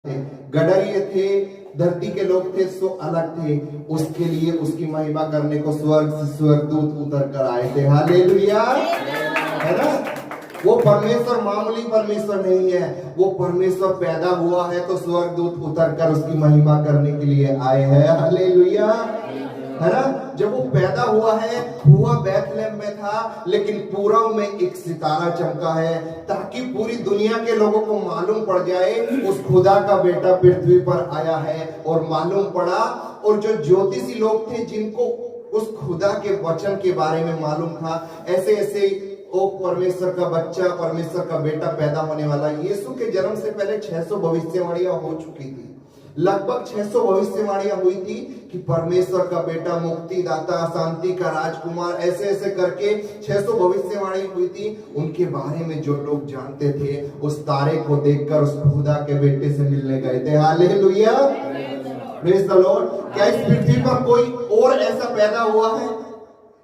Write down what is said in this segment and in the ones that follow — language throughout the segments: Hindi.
गडरिये थे, धरती के लोग थे, सो अलग थे। उसके लिए उसकी महिमा करने को स्वर्ग से स्वर्गदूत उतर कर आए थे। हालेलुया, है ना। वो परमेश्वर मामूली परमेश्वर नहीं है, वो परमेश्वर पैदा हुआ है तो स्वर्गदूत उतर कर उसकी महिमा करने के लिए आए हैं। हालेलुया, है ना। जब वो पैदा हुआ बैतलहम में था, लेकिन पूरब में एक सितारा चमका है ताकि पूरी दुनिया के लोगों को मालूम पड़ जाए उस खुदा का बेटा पृथ्वी पर आया है। और मालूम पड़ा, और जो ज्योतिषी लोग थे जिनको उस खुदा के वचन के बारे में मालूम था, ऐसे ऐसे ओ परमेश्वर का बच्चा, परमेश्वर का बेटा पैदा होने वाला। यीशु के जन्म से पहले 600 भविष्यवाणियां हो चुकी थी। लगभग 600 भविष्यवाणियां हुई थी कि परमेश्वर का बेटा, मुक्तिदाता, शांति का राजकुमार, ऐसे ऐसे करके 600 भविष्यवाणी हुई थी। उनके बारे में जो लोग जानते थे, उस तारे को देखकर उस खुदा के बेटे से मिलने गए थे। Hallelujah, praise the Lord. क्या इस पृथ्वी पर कोई और ऐसा पैदा हुआ है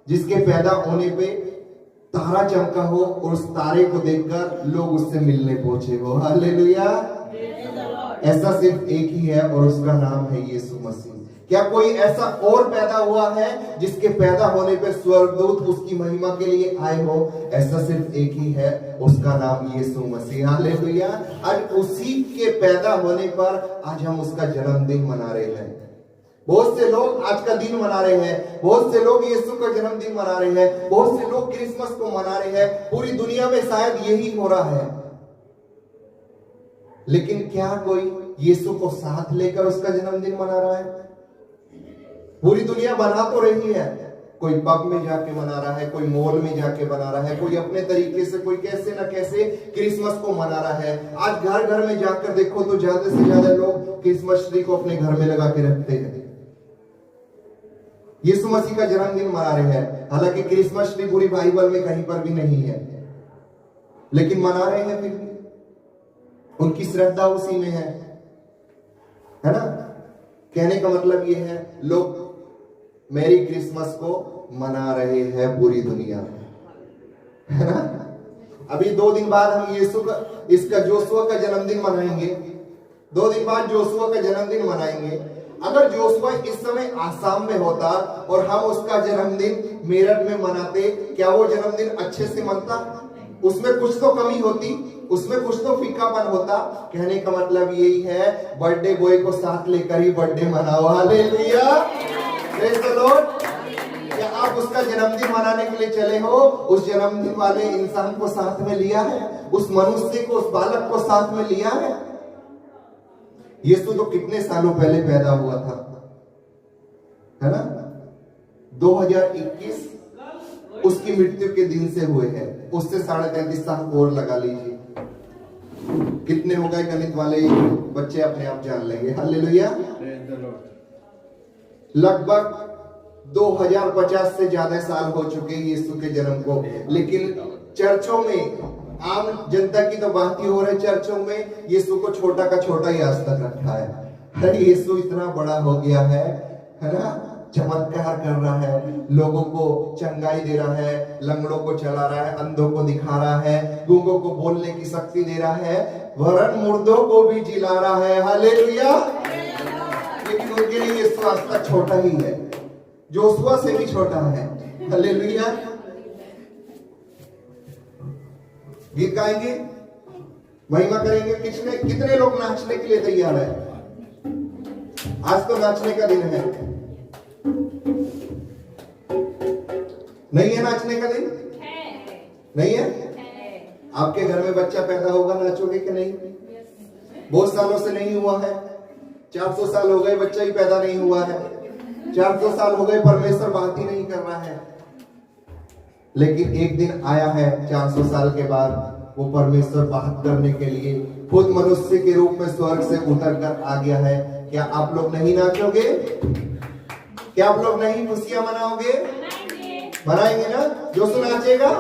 जिसके पैदा होने पे तारा चमका हो और उस तारे को देखकर लोग उससे मिलने पहुंचे हो? हालेलुया। ऐसा सिर्फ एक ही है और उसका नाम है यीशु मसीह। क्या कोई ऐसा और पैदा हुआ है जिसके पैदा होने पे स्वर्गदूत उसकी महिमा के लिए आए हो? ऐसा सिर्फ एक ही है, उसका नाम यीशु मसीह। हालेलुया। आज उसी के पैदा होने पर आज हम उसका जन्मदिन मना रहे हैं। बहुत से लोग आज का दिन मना रहे हैं, बहुत से लोग यीशु का जन्मदिन मना रहे हैं, बहुत से लोग क्रिसमस को मना रहे हैं। पूरी दुनिया में शायद यही हो रहा है, लेकिन क्या कोई यीशु को साथ लेकर उसका जन्मदिन मना रहा है? पूरी दुनिया मना तो रही है, कोई पब में जाके मना रहा है, कोई मॉल में जाके मना रहा है, कोई अपने तरीके से, कोई कैसे ना कैसे क्रिसमस को मना रहा है। आज घर घर में जाकर देखो तो ज्यादा से ज्यादा लोग क्रिसमस ट्री को अपने घर में लगा के रखते हैं, यीशु मसीह का जन्मदिन मना रहे हैं। हालांकि क्रिसमस ट्री पूरी बाइबल में कहीं पर भी नहीं है, लेकिन मना रहे हैं फिर भी। उनकी श्रद्धा उसी में है ना। कहने का मतलब ये है, लोग मैरी क्रिसमस को मना रहे हैं पूरी दुनिया में, है ना। अभी 2 दिन बाद हम यीशु का, इसका जोशुआ का जन्मदिन मनाएंगे। 2 दिन बाद जोशुआ का जन्मदिन मनाएंगे। अगर जोशुआ इस समय आसाम में होता और हम उसका जन्मदिन मेरठ में मनाते, क्या वो जन्मदिन अच्छे से मनता? उसमें कुछ तो कमी होती, उसमें कुछ तो फीकापन होता। कहने का मतलब यही है, बर्थडे बॉय को साथ लेकर ही बर्थडे मनाओ। Hallelujah, praise the Lord. क्या आप उसका जन्मदिन मनाने के लिए चले हो? उस जन्मदिन वाले इंसान को साथ में लिया है? उस मनुष्य को, उस बालक को साथ में लिया है? यीशु तो कितने सालों पहले पैदा हुआ था, है ना। 2021 उसकी मृत्यु के दिन से हुए हैं, उससे 33.5 साल और लगा लीजिए, कितने हो गए? गणित वाले बच्चे अपने आप जान लेंगे। हालेलुया। लगभग 2050 से ज्यादा साल हो चुके हैं यीशु के जन्म को, लेकिन चर्चों में, आम जनता की तो बात ही हो रही, चर्चों में यीशु को छोटा का छोटा ही आज तक रखा है। अरे यीशु इतना बड़ा हो गया है ना। चमत्कार कर रहा है, लोगों को चंगाई दे रहा है, लंगड़ों को चला रहा है, अंधों को दिखा रहा है, गूंगों को बोलने की शक्ति दे रहा है, वरन मुर्दों को भी जिला रहा है। हालेलुया। लेकिन उनके लिए यीशु आज तक छोटा ही है, जोशुआ से भी छोटा है। हालेलुया। गीत गाएंगे, महिमा करेंगे। कितने लोग नाचने के लिए तैयार है? आज तो नाचने का दिन है, नहीं है नाचने का दिन? नहीं है? आपके घर में बच्चा पैदा होगा, नाचोगे कि नहीं? बहुत सालों से नहीं हुआ है, 400 साल हो गए बच्चा ही पैदा नहीं हुआ है, 400 साल हो गए परमेश्वर बात ही नहीं कर रहा है। लेकिन एक दिन आया है 400 साल के बाद, वो परमेश्वर बात करने के लिए खुद मनुष्य के रूप में स्वर्ग से उतर कर आ गया है। क्या आप लोग नहीं नाचोगे? क्या आप लोग नहीं खुशियां मनाओगे? मनाएंगे ना। जोशु नाचेगा,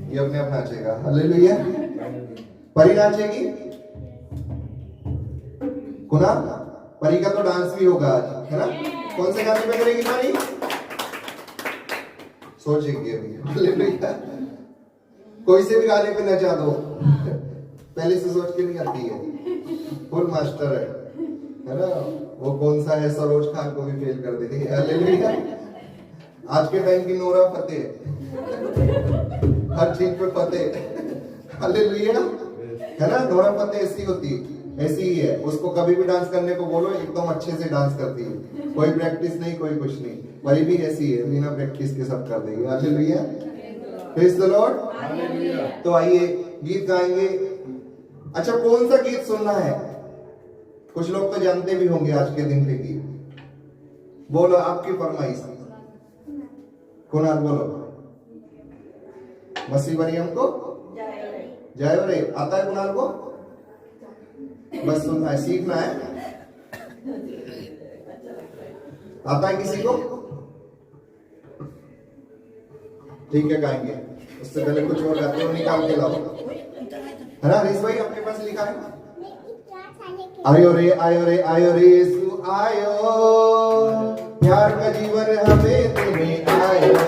ये अपने आप नाचेगा। हालेलुया। परी नाचेगी, कुना परी का तो डांस भी होगा आज, है ना। कौन से गाने पे करेगी परी? सोचेंगे अभी। हालेलुया। कोई से भी गाने पे नचा दो। पहले से सोच के नहीं आती है, फुल मास्टर है ना। वो कौन सा है, सरोज खान को भी फेल कर देती है। हालेलुया। आज के टाइम की नोरा फतेह, हर चीज पे फतेह। हालेलुया, है ना। नोरा फतेह ऐसी होती है, ऐसी ही है। उसको कभी भी डांस करने को बोलो एकदम अच्छे से डांस करती है, कोई प्रैक्टिस नहीं, कोई कुछ नहीं। वही भी ऐसी है, बिना प्रैक्टिस के सब कर देगी। Hallelujah, praise the Lord. तो आइए गीत गाएंगे। अच्छा, कौन सा गीत सुनना है? कुछ लोग तो जानते भी होंगे आज के दिन के गीत। बोलो आपकी फरमाइश। कुणाल बोलो। मसीह मरियम को जय हो रे आता है कुणाल को? बस सुनना है, सीखना है। आता है किसी को? ठीक है, गाएंगे। उससे पहले कुछ और गाते हो, निकाल के लाओ, है ना। हरीश भाई आपके पास लिखा है? आयो रे आयो रे आयो रे यीशु आयो, प्यार का जीवन हमें देने आयो।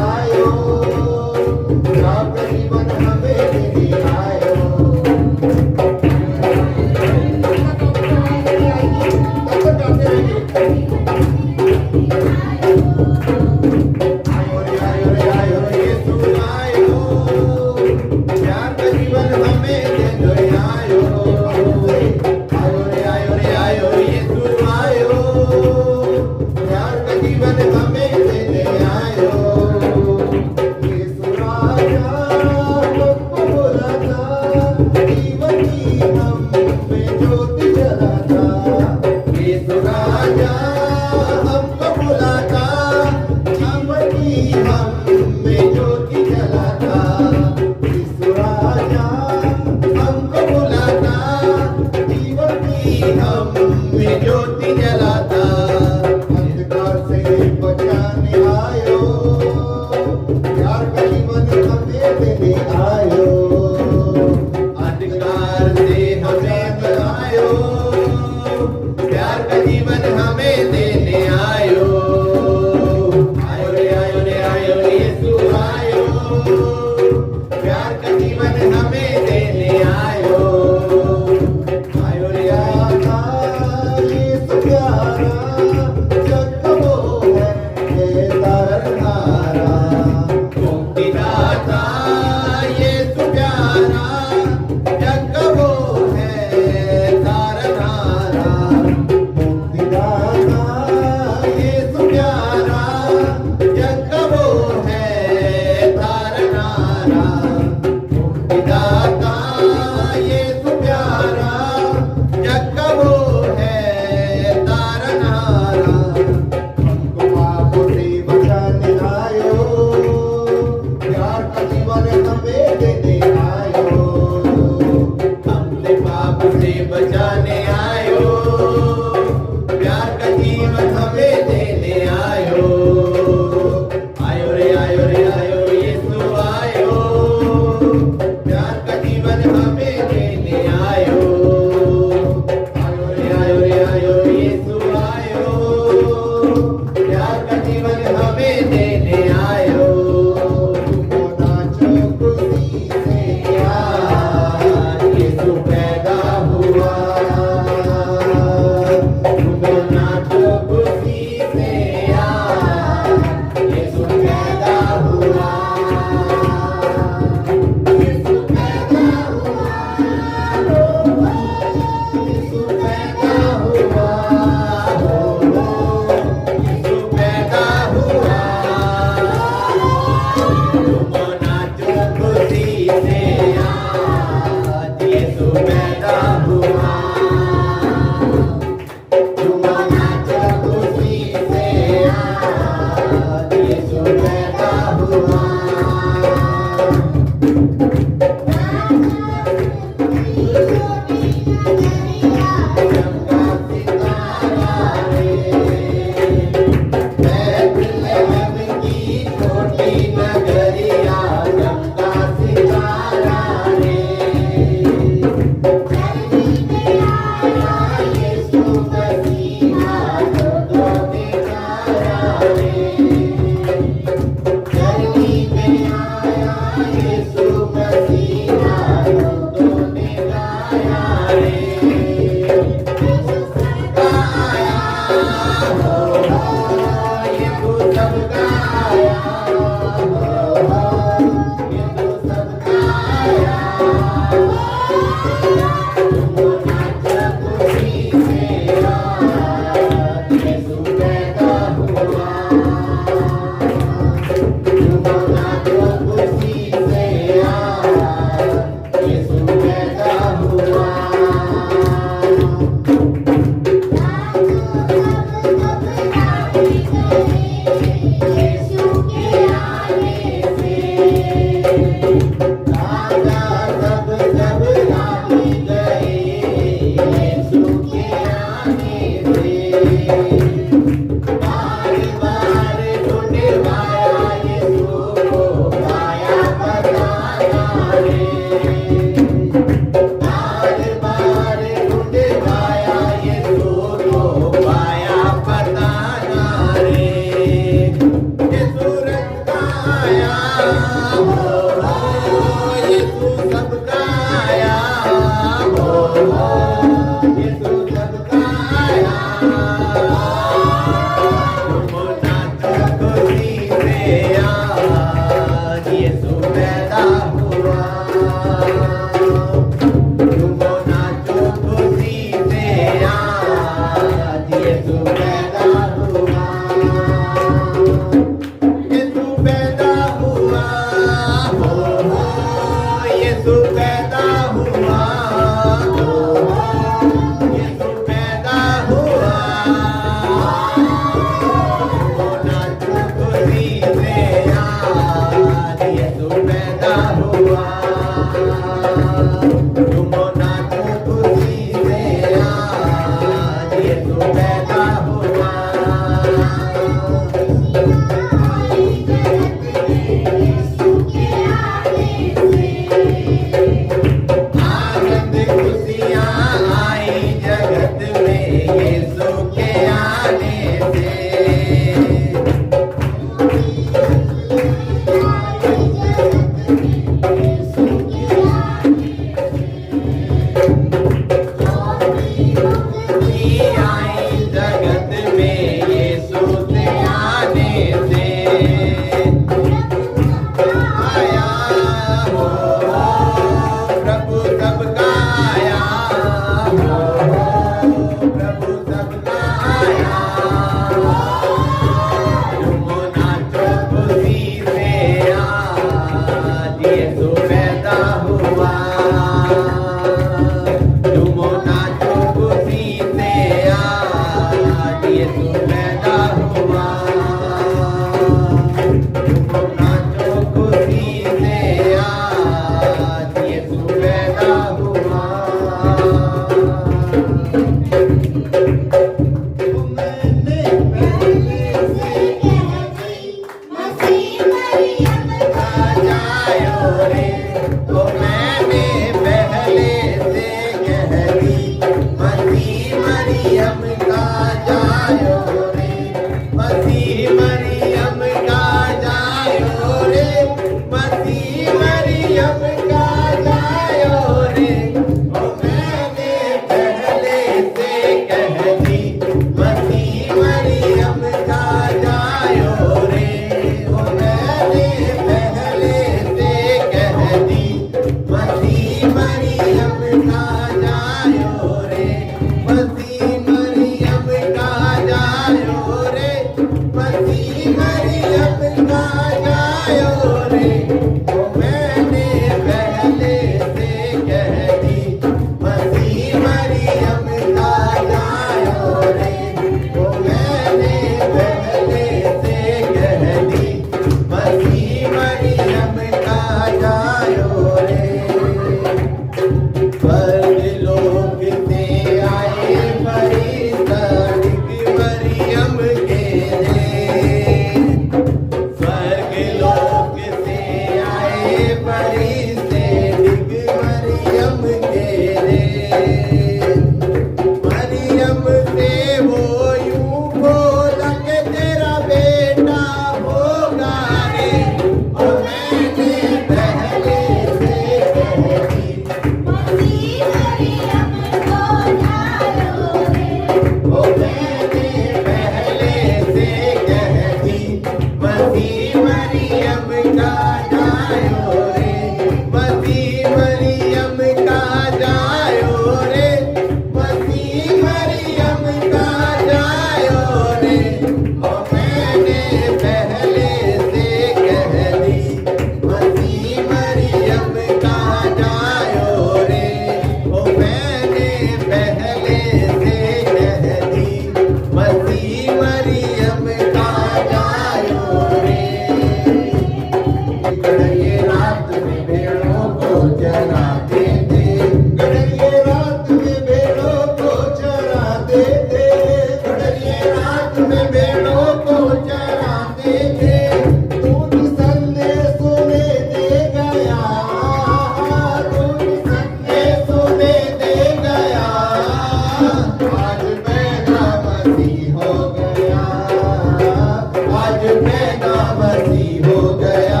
पैदा मसीह हो गया,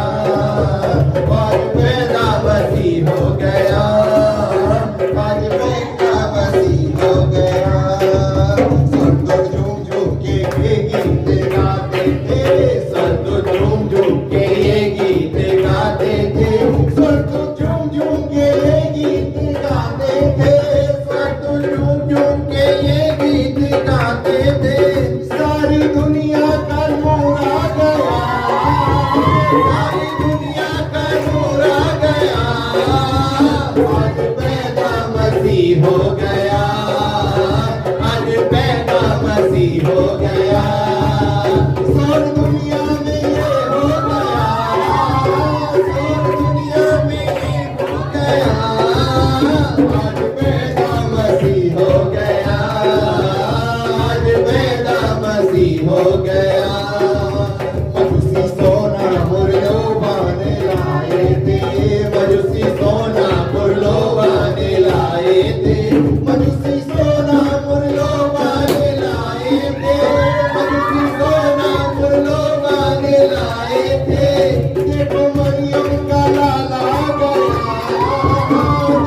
आज पैदा मसीह हो गया, आज पैदा मसीह हो गया। सब तो झूम झूम के ये गीत गाते थे, सब तो झूम झूम के ये गीत गाते थे, सब तो झूम झूम के ये गीत गाते थे, सब तो झूम झूम के ये गीत गाते थे। सारी दुनिया का नूर आ गया, सारी दुनिया का नूर आ गया, आज पैदा मसीह हो गया, आज पैदा मसीह हो गया। सारी दुनिया में ये हो गया, सारी दुनिया में ये हो गया, आज पैदा मसीह हो गया, आज पैदा मसीह हो गया। मजूसी सोना मुर्लो बाने लाए थे, मजूसी सोना मुर्लो बाने लाए थे, मजूसी सोना मुर्लो बाने लाए थे, मजूसी सोना मुर्लो बाने लाए थे। देखो मरियम का लाला गया,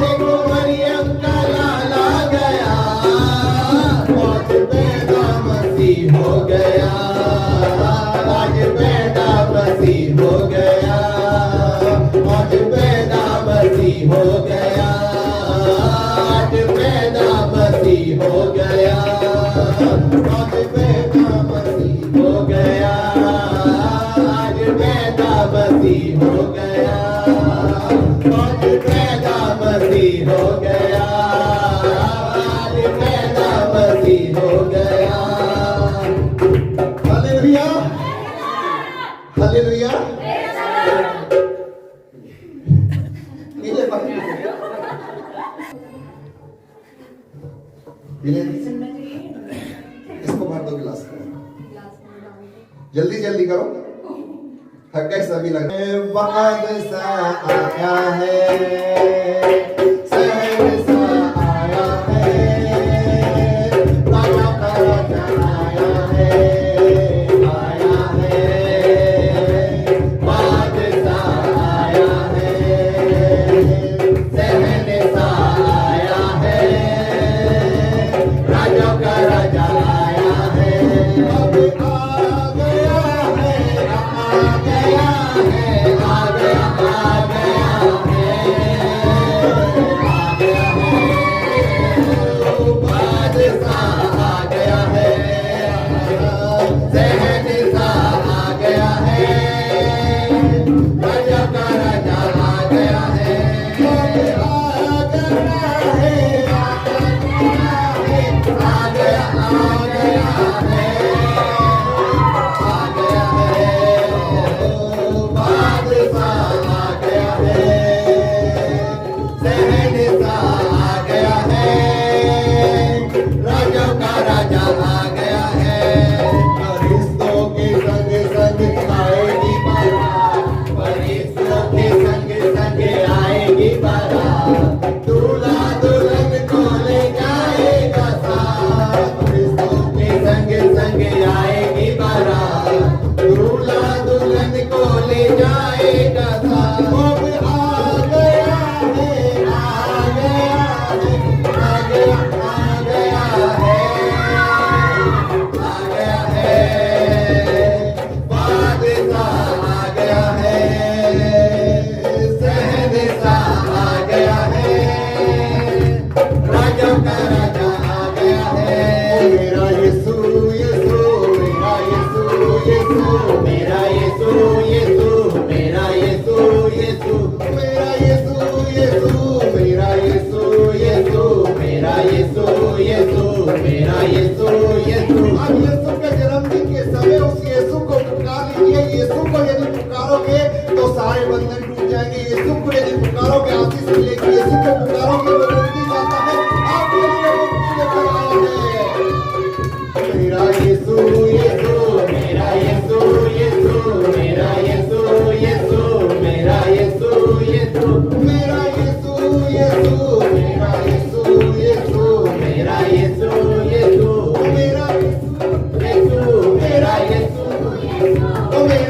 देखो मरियम का लाला गया, आज पैदा मसीह हो गया, आज पैदा मसीह हो गया, आज पैदा मसीह हो गया, आज पैदा मसीह हो गया, आज पैदा मसीह हो गया, आज पैदा मसीह हो गया, आज पैदा मसीह हो गया, आज पैदा मसीह हो गया। Hallelujah, hallelujah. पीले पानी पीले, इसको भर दो गिलास में, जल्दी जल्दी करो, थक गए सभी लग। बाद सा आया है, सहसा आया है, राजा का राजा आया है, आया है, बाद सा आया है, सहसा आया है, राजा का राजा आया है। अब आ गया है, आ गया है, आ गया, आ गया है, आ गया है, बादशाह आ गया है, सहनसा आ गया है, राजा का राजा आ गया है, आ गया है, आ गया, आ गया है, आ गया है, बादशाह आ गया है, सहनसा आ गया है, राजा का राजा आ गया है। फरिश्तों के संग संग आएगी बारात, फरिश्तों के संग संग आएगी बारात, दूल्हा दुल्हन को ले जाएगा साथ, फरिश्तों के संग संग आएगी बारात, दूल्हा दुल्हन को ले जाएगा साथ। अब आ गया है, आ गया है, आ गया, आ गया है, आ गया है, बादशाह आ गया है, सहनसा आ गया है, राजा का राजा आ गया है। मेरा यीशु यीशु, मेरा यीशु यीशु, मेरा यीशु यीशु, मेरा यीशु यीशु, मेरा यीशु यीशु, मेरा यीशु यीशु, मेरा यीशु यीशु, मेरा यीशु यीशु। अब यीशु के जन्मदिन के समय उस यीशु को पुकार लीजिए। यीशु को यदि पुकारोगे तो सारे बंधन टूट जाएंगे। यीशु को यदि पुकारोगे आशीष मिलेगी। यीशु को पुकारोगे वो मुक्ति दाता है, आपके लिए मुक्ति लेकर आया है। मेरा यीशु यीशु, मेरा यीशु यीशु, मेरा यीशु यीशु, मेरा यीशु यीशु, मेरा यीशु यीशु, मेरा यीशु यीशु, मेरा यीशु यीशु, मेरा यीशु, मेरा यीशु, मेरा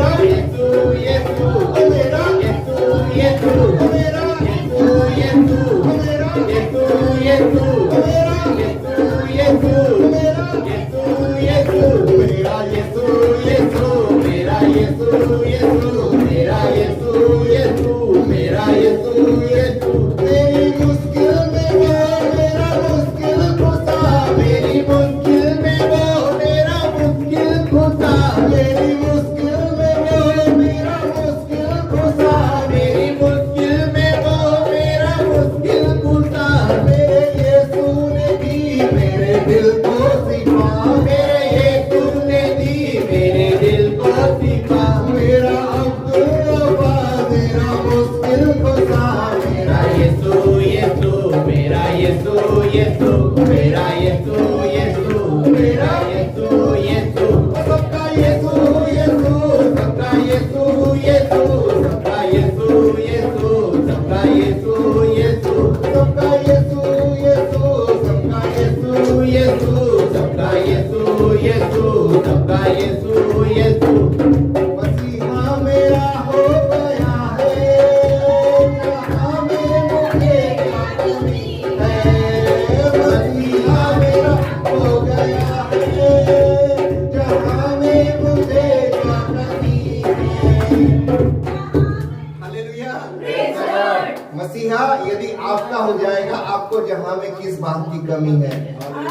मसीहा यदि आपका हो जाएगा, आपको जहां में किस बात की कमी है?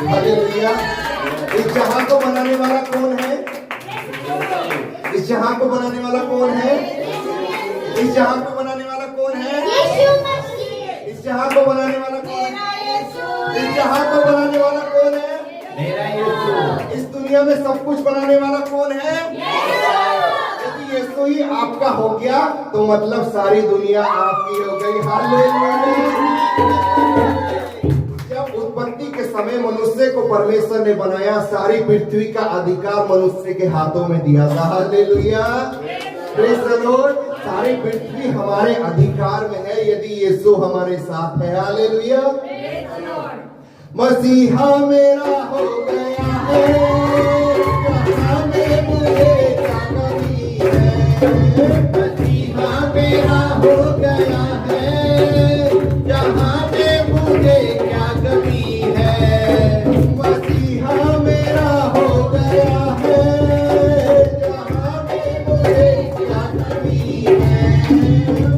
हालेलुया। इस जहां को बनाने वाला कौन है? इस जहां को बनाने वाला कौन है? इस जहां को बनाने वाला कौन है? इस जहां को बनाने वाला कौन है? इस जहां को बनाने वाला कौन है? मेरा यीशु। इस दुनिया में सब कुछ बनाने वाला कौन है? यदि यीशु ही आपका हो गया तो मतलब सारी दुनिया आपकी हो गई। हालेलुया। जब उत्पत्ति के समय मनुष्य को परमेश्वर ने बनाया, सारी पृथ्वी का अधिकार मनुष्य के हाथों में दिया था। हालेलुया। Praise the Lord. सारी पृथ्वी हमारे अधिकार में है यदि यीशु हमारे साथ है। हालेलुया। मसीहा मेरा हो गया है, जहां में मुझे क्या कमी है। मसीहा मेरा हो गया है, जहां में मुझे क्या कमी है। मसीहा मेरा हो गया है, जहां में मुझे क्या कमी है।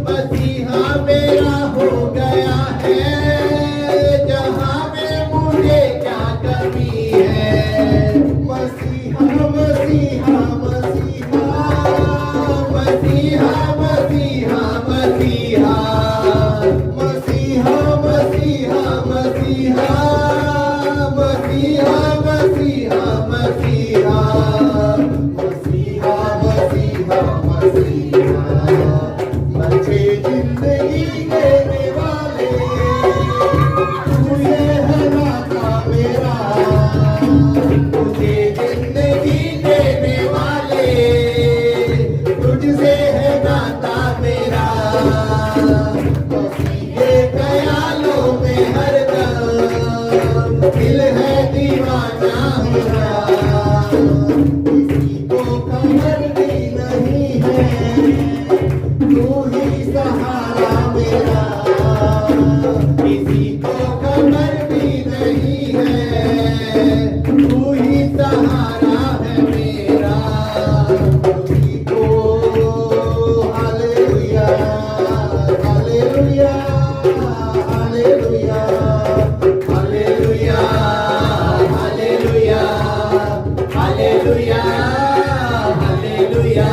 मसीहा मेरा हो गया है, जहां में मुझे क्या कमी है। मसीहा मसीहा मसीहा मसीहा मसीहा मसीहा मसीहा मसीहा मसीहा मसीहा मसीहा मसीहा मसीहा मसीहा मुझे जिंदगी देने वाले तू ये है नाता मेरा। मुझे जिंदगी देने वाले तुझसे है नाता मेरा। मसीहे ख्यालों में हरदम दिल है दीवाना मेरा। किसी को खबर भी नहीं है, तू ही सहारा मेरा। किसी को खबर भी नहीं है, तू ही सहारा है मेरा। किसी को hallelujah hallelujah hallelujah hallelujah hallelujah hallelujah hallelujah.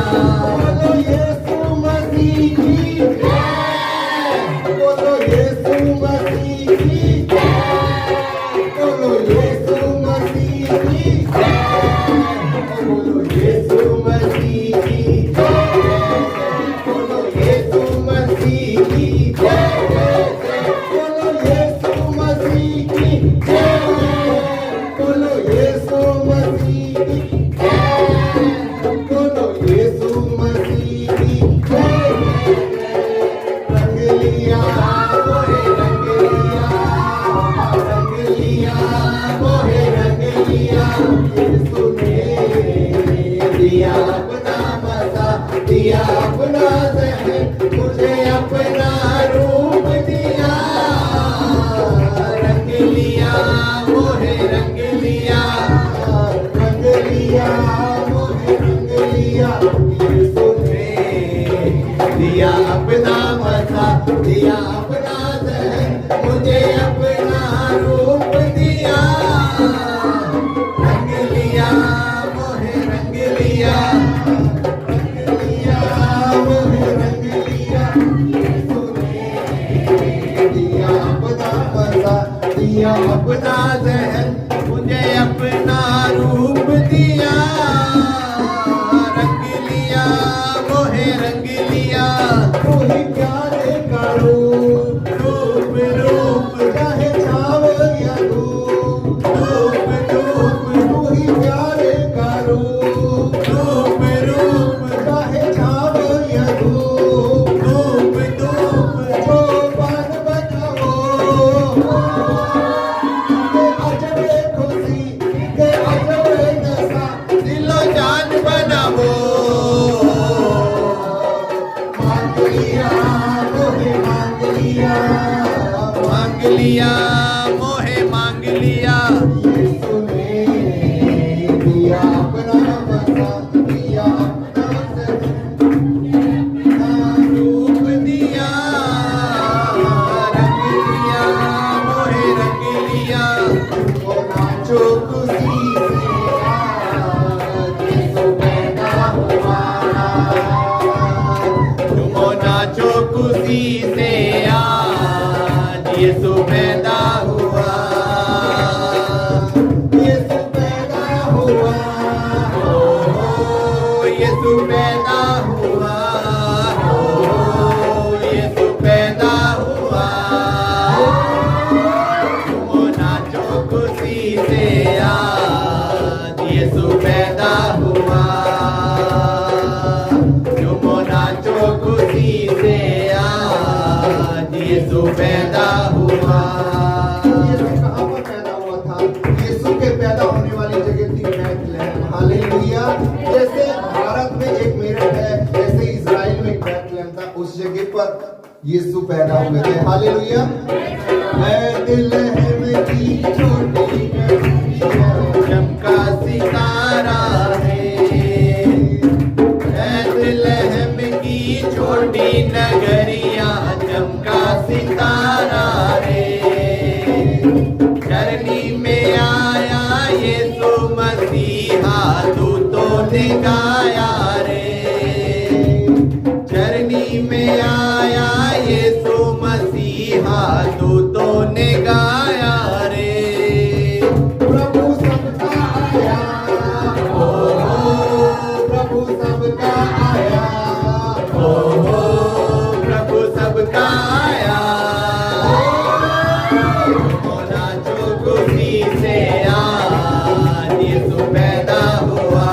बोलो यीशु मसीह की जय। बोलो यीशु मसीह की जय। बोलो यीशु मसीह की जय। बोलो यीशु मसीह की जय। बोलो यीशु मसीह की जय। बोलो यीशु मसीह की जय। बोलो यीशु मसीह की जय। बोलो यीशु मसीह दिया अपना जहन, मुझे अपना रूप दिया, रंग लिया मोहे रंग लिया, रंग लिया मोहे रंग लिया, यीशु ने दिया अपना मजा, दिया अपना जहन, मुझे अपना रूप दिया, रंग लिया मोहे रंग लिया, रंग लिया मोहे रंग लिया, यीशु ने दिया अपना मजा, दिया अपना जहन, मुझे अपना रूप दिया, रंग लिया मोहे रंग लिया, तू ही प्यारे का रूप, रूप रूप चाहे छाव या धूप, रूप रूप तू ही प्यारे का रूप, रूप रूप चाहे छाव या धूप, रूप धूप जो पान बनाओ, के अजबे खुशी के अजबे नशा, दिलो जान बनाओ, मांग लिया मोहे मांग लिया, मांग लिया मोहे मांग लिया, यीशु ने दिया अपना मजा, दिया अपना रूप दिया, रंग लिया मोहे रंग लिया, वो नाचो खुशी से आज यीशु पैदा हुआ, तुमो नाचो खुशी से आज यीशु पैदा हुआ, यीशु पैदा हुआ, हो यीशु पैदा हुआ, हो यीशु पैदा हुआ, तुमो नाचो खुशी से आज यीशु पैदा हुआ, तुमो नाचो खुशी से आज यीशु पैदा हुआ। यीशु कहाँ पर पैदा हुआ था? यीशु के पैदा होने वाली जगह थी बैतलहम। हालेलुया। जैसे भारत में एक मेरठ है, ऐसे इजराइल में एक बैतलहम था, उस जगह पर यीशु पैदा हुए थे। हालेलुया। बैतलहम की छोटी नगरिया चमका सितारा है, बैतलहम की छोटी नगरिया चमका सितारा रे, धरनी में आया यीशु मसीहा दूतों ने गाया रे, धरनी में आया यीशु मसीहा दूतों ने गाया रे, प्रभु सबका आया, ओ प्रभु सबका आया, ओ प्रभु सबका आया, नाचो खुशी से आज यीशु पैदा हुआ,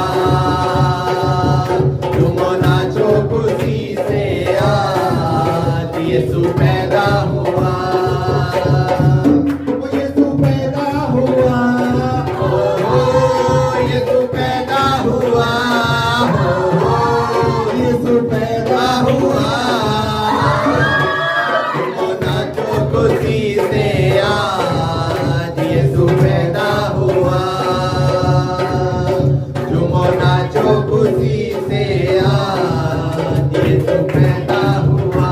तुम नाचो खुशी से आज यीशु पैदा हुआ, यीशु पैदा हुआ, ओ यीशु पैदा हुआ, ओ यीशु पैदा हुआ, नाचो खुशी से आज यीशु पैदा हुआ, झूमो नाचो खुशी से आज यीशु पैदा हुआ।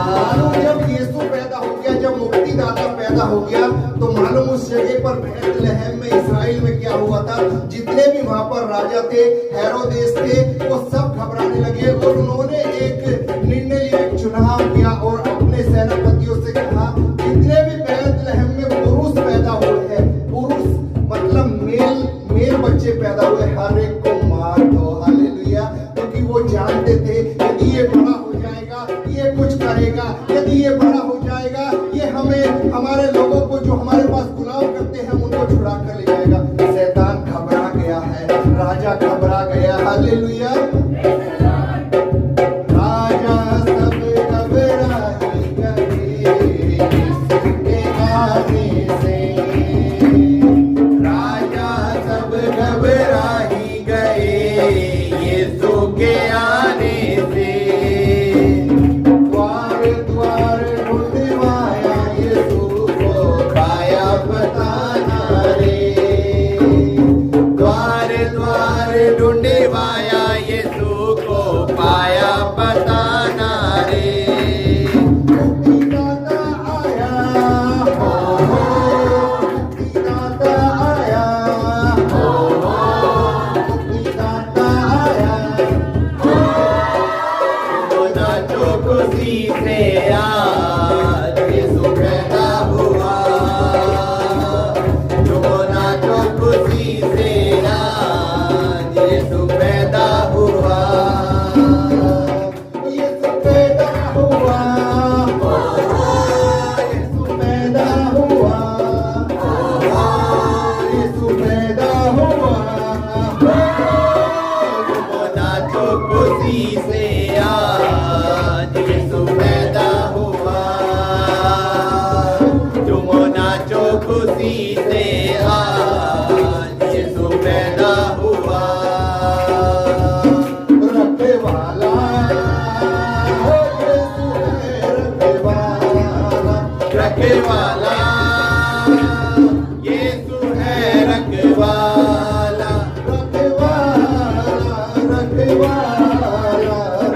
जब यीशु पैदा हो गया, जब मुक्तिदाता पैदा हो गया, तो मालूम उस जगह पर बैतलहम में इस्राएल में क्या हुआ था? जितने भी वहां पर राजा थे, हेरोदेस थे, वो सब घबराने लगे और उन्होंने एक निर्णय लिया, एक चुनाव किया और अपने सेनापतियों से कहा, जितने भी बैतलहम में पुरुष पैदा हुए हैं, पुरुष मतलब मेल बच्चे पैदा हुए, हर एक को मार दो। हालेलुया। क्योंकि वो जानते थे यदि ये बड़ा हो जाएगा, ये कुछ करेगा, यदि ये बड़ा हो जाएगा, ये हमें हमारे लोगों को जो हमारे पास गुलाम करते हैं उनको छुड़ा कर ले जाएगा। शैतान घबरा गया है, राजा घबरा गया। हालेलुया। राजा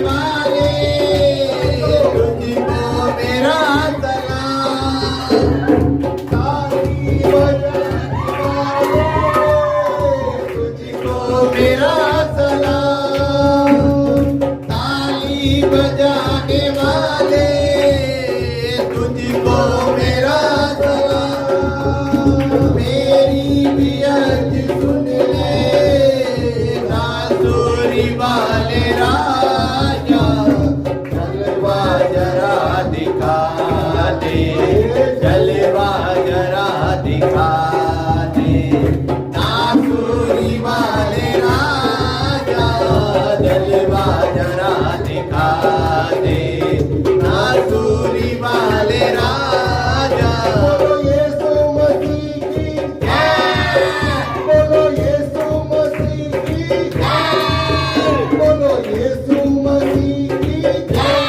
वाले तुझको मेरा सलाम। ताली बजाने वाले तुझको मेरा सलाम। ताली बजाने वाले तुझको मेरा सलाम। मेरी भी अर्ज सुन ले नासूरी वाले राजा, जलवा जरा दिखा दे, जलवा जरा दिखा दे। नासूरी वाले राजा, जलवा जरा दिखा दे। नासूरी वाले राजा। बोलो यीशु मसीह की जय, बोलो यीशु मसीह की जय, बोलो यीशु मसीह की जय,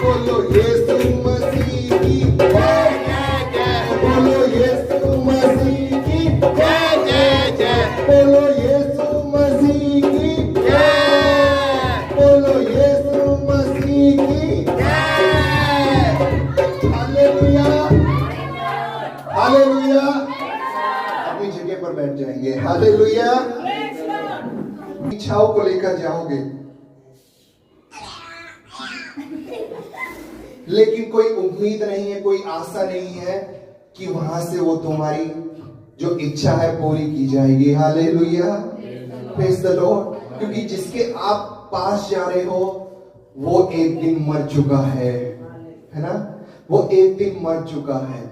बोलो यीशु मसीह की जय जय, बोलो यीशु मसीह की जय जय जय, बोलो यीशु मसीह की जय, बोलो यीशु मसीह की जय। Hallelujah, hallelujah. अपनी जगह पर बैठ जाएंगे। हालेलुया। इच्छाओं को लेकर जाओगे, लेकिन कोई उम्मीद नहीं है, कोई आशा नहीं है कि वहां से वो तुम्हारी जो इच्छा है पूरी की जाएगी। Hallelujah, praise the Lord. क्योंकि जिसके आप पास जा रहे हो वो एक दिन मर चुका है ना? वो एक दिन मर चुका है।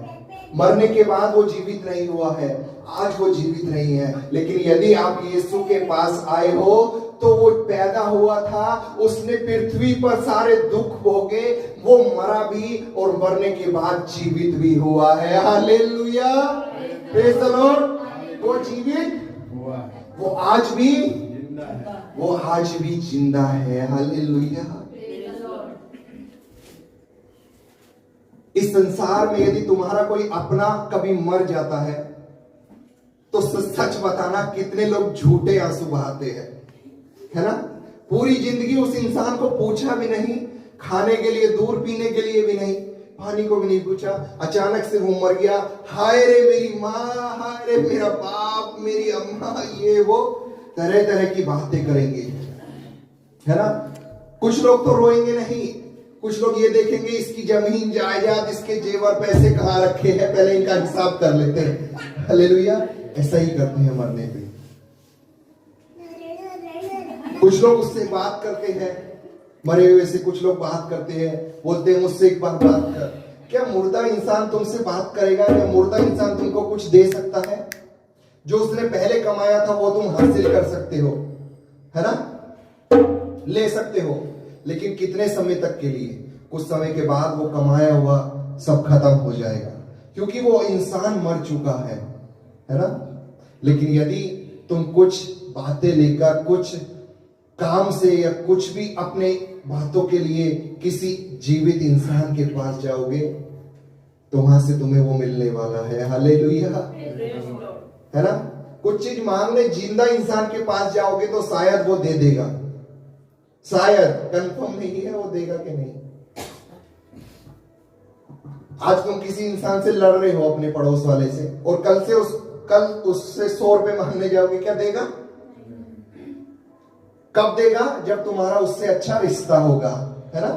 मरने के बाद वो जीवित नहीं हुआ है, आज वो जीवित नहीं है। लेकिन यदि आप यीशु के पास आए हो तो वो पैदा हुआ था, उसने पृथ्वी पर सारे दुख भोगे, वो मरा भी और मरने के बाद जीवित भी हुआ है। Hallelujah, praise the Lord. वो जीवित, वो आज भी जिंदा है। हालेलुया। इस संसार में यदि तुम्हारा कोई अपना कभी मर जाता है तो सच बताना कितने लोग झूठे आंसू बहाते हैं, है ना? पूरी जिंदगी उस इंसान को पूछा भी नहीं, खाने के लिए, दूध पीने के लिए भी नहीं, पानी को भी नहीं पूछा, अचानक से वो मर गया। हाय रे मेरी माँ, हाय रे मेरा बाप, मेरी अम्मा, ये वो तरह तरह की बातें करेंगे, है ना? कुछ लोग तो रोएंगे नहीं, कुछ लोग ये देखेंगे इसकी जमीन जायदाद, इसके जेवर पैसे कहाँ रखे हैं, पहले इनका हिसाब कर लेते हैं। हालेलुया। ऐसा ही करते हैं मरने पे। कुछ लोग उससे बात करते हैं, मरे हुए से कुछ लोग बात करते हैं, बोलते हैं मुझसे एक बार बात कर। क्या मुर्दा इंसान तुमसे बात करेगा? क्या मुर्दा इंसान तुमको कुछ दे सकता है? जो उसने पहले कमाया था वो तुम हासिल कर सकते हो, है ना? ले सकते हो, लेकिन कितने समय तक के लिए? कुछ समय के बाद वो कमाया हुआ सब खत्म हो जाएगा, क्योंकि वो इंसान मर चुका है ना? लेकिन यदि तुम कुछ बातें लेकर, कुछ काम से या कुछ भी अपने बातों के लिए किसी जीवित इंसान के पास जाओगे तो वहां से तुम्हें वो मिलने वाला है। हालेलुया, है ना? कुछ चीज मांगने जिंदा इंसान के पास जाओगे तो शायद वो दे देगा, शायद, कंफर्म नहीं है वो देगा कि नहीं। आज तुम किसी इंसान से लड़ रहे हो, अपने पड़ोस वाले से, और कल उससे 100 रुपए मांगने जाओगे, क्या देगा? कब देगा? जब तुम्हारा उससे अच्छा रिश्ता होगा, है ना?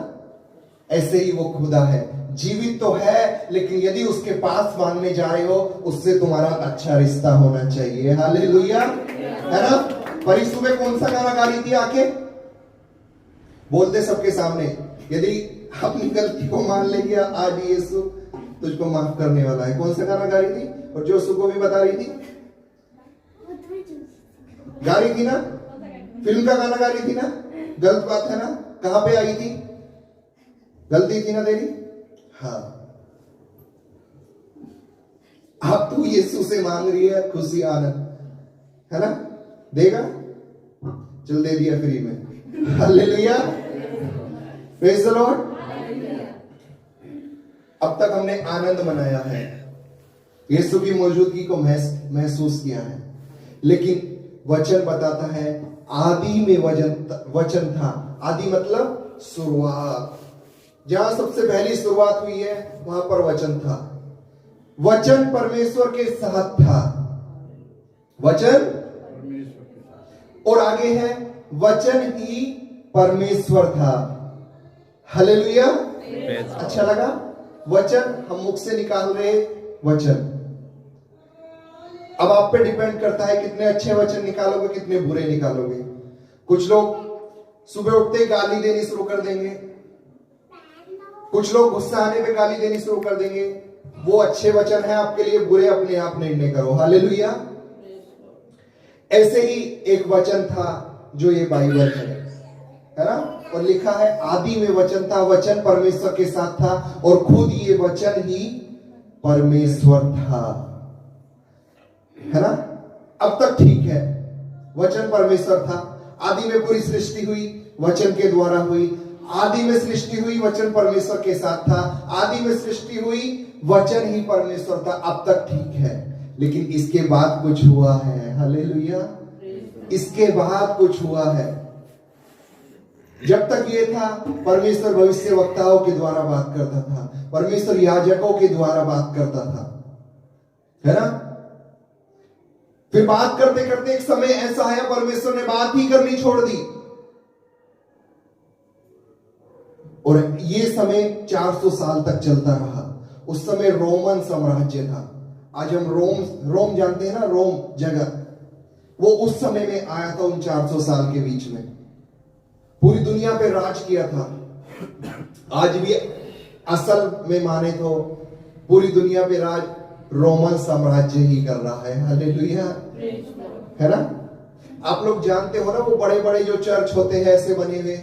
ऐसे ही वो खुदा है, जीवित तो है, लेकिन यदि उसके पास मांगने जा रहे हो उससे तुम्हारा अच्छा रिश्ता होना चाहिए। हालेलुया, है ना? फरीसी में कौन सा गाना गा रही थी आके? बोलते सबके सामने, यदि अपनी गलती को मान लेगी आज यीशु तुझको माफ करने वाला है। कौन सा गाना गा रही थी? और जो उसको भी बता रही थी, गा रही थी ना, फिल्म का गाना गा रही थी ना। गलत बात है ना? कहां पे आई थी? गलती थी ना तेरी? हाँ, अब तू यीशु से मांग रही है खुशी, आनंद, है ना? देगा? चल दे दिया फ्री में। Hallelujah, praise the Lord. अब तक हमने आनंद मनाया है, यीशु की मौजूदगी को महसूस किया है, लेकिन वचन बताता है आदि में वचन था। आदि मतलब शुरुआत, जहां सबसे पहली शुरुआत हुई है वहां पर वचन था। वचन परमेश्वर के साथ था। वचन और आगे है वचन ही परमेश्वर था। हालेलुया। अच्छा लगा। वचन हम मुख से निकाल रहे वचन। अब आप पे डिपेंड करता है कितने अच्छे वचन निकालोगे, कितने बुरे निकालोगे। कुछ लोग सुबह उठते ही गाली देनी शुरू कर देंगे, कुछ लोग गुस्सा आने पे गाली देनी शुरू कर देंगे। वो अच्छे वचन है आपके लिए, बुरे अपने आप निर्णय करो। हालेलुया। ऐसे ही एक वचन था जो ये बाइबल है ना, और लिखा है आदि में वचन था, वचन परमेश्वर के साथ था और खुद ये वचन ही परमेश्वर था। है ना। अब तक ठीक है, वचन परमेश्वर था। आदि में पूरी सृष्टि हुई, वचन के द्वारा हुई। आदि में सृष्टि हुई, वचन परमेश्वर के साथ था। आदि में सृष्टि हुई, वचन ही परमेश्वर था। अब तक ठीक है, लेकिन इसके बाद कुछ हुआ है। हालेलुया। इसके बाद कुछ हुआ है। जब तक ये था, परमेश्वर भविष्यवक्ताओं के द्वारा बात करता था, परमेश्वर याजकों के द्वारा बात करता था। है ना। फिर बात करते करते एक समय ऐसा आया, परमेश्वर ने बात ही करनी छोड़ दी। और ये समय 400 साल तक चलता रहा। उस समय रोमन साम्राज्य था। आज हम रोम जानते हैं ना, रोम जगह, वो उस समय में आया था। उन 400 साल के बीच में पूरी दुनिया पे राज किया था। आज भी असल में माने तो पूरी दुनिया पे राज रोमन साम्राज्य ही कर रहा है। हालेलुया। है ना। आप लोग जानते हो ना, वो बड़े बड़े जो चर्च होते हैं ऐसे बने हुए,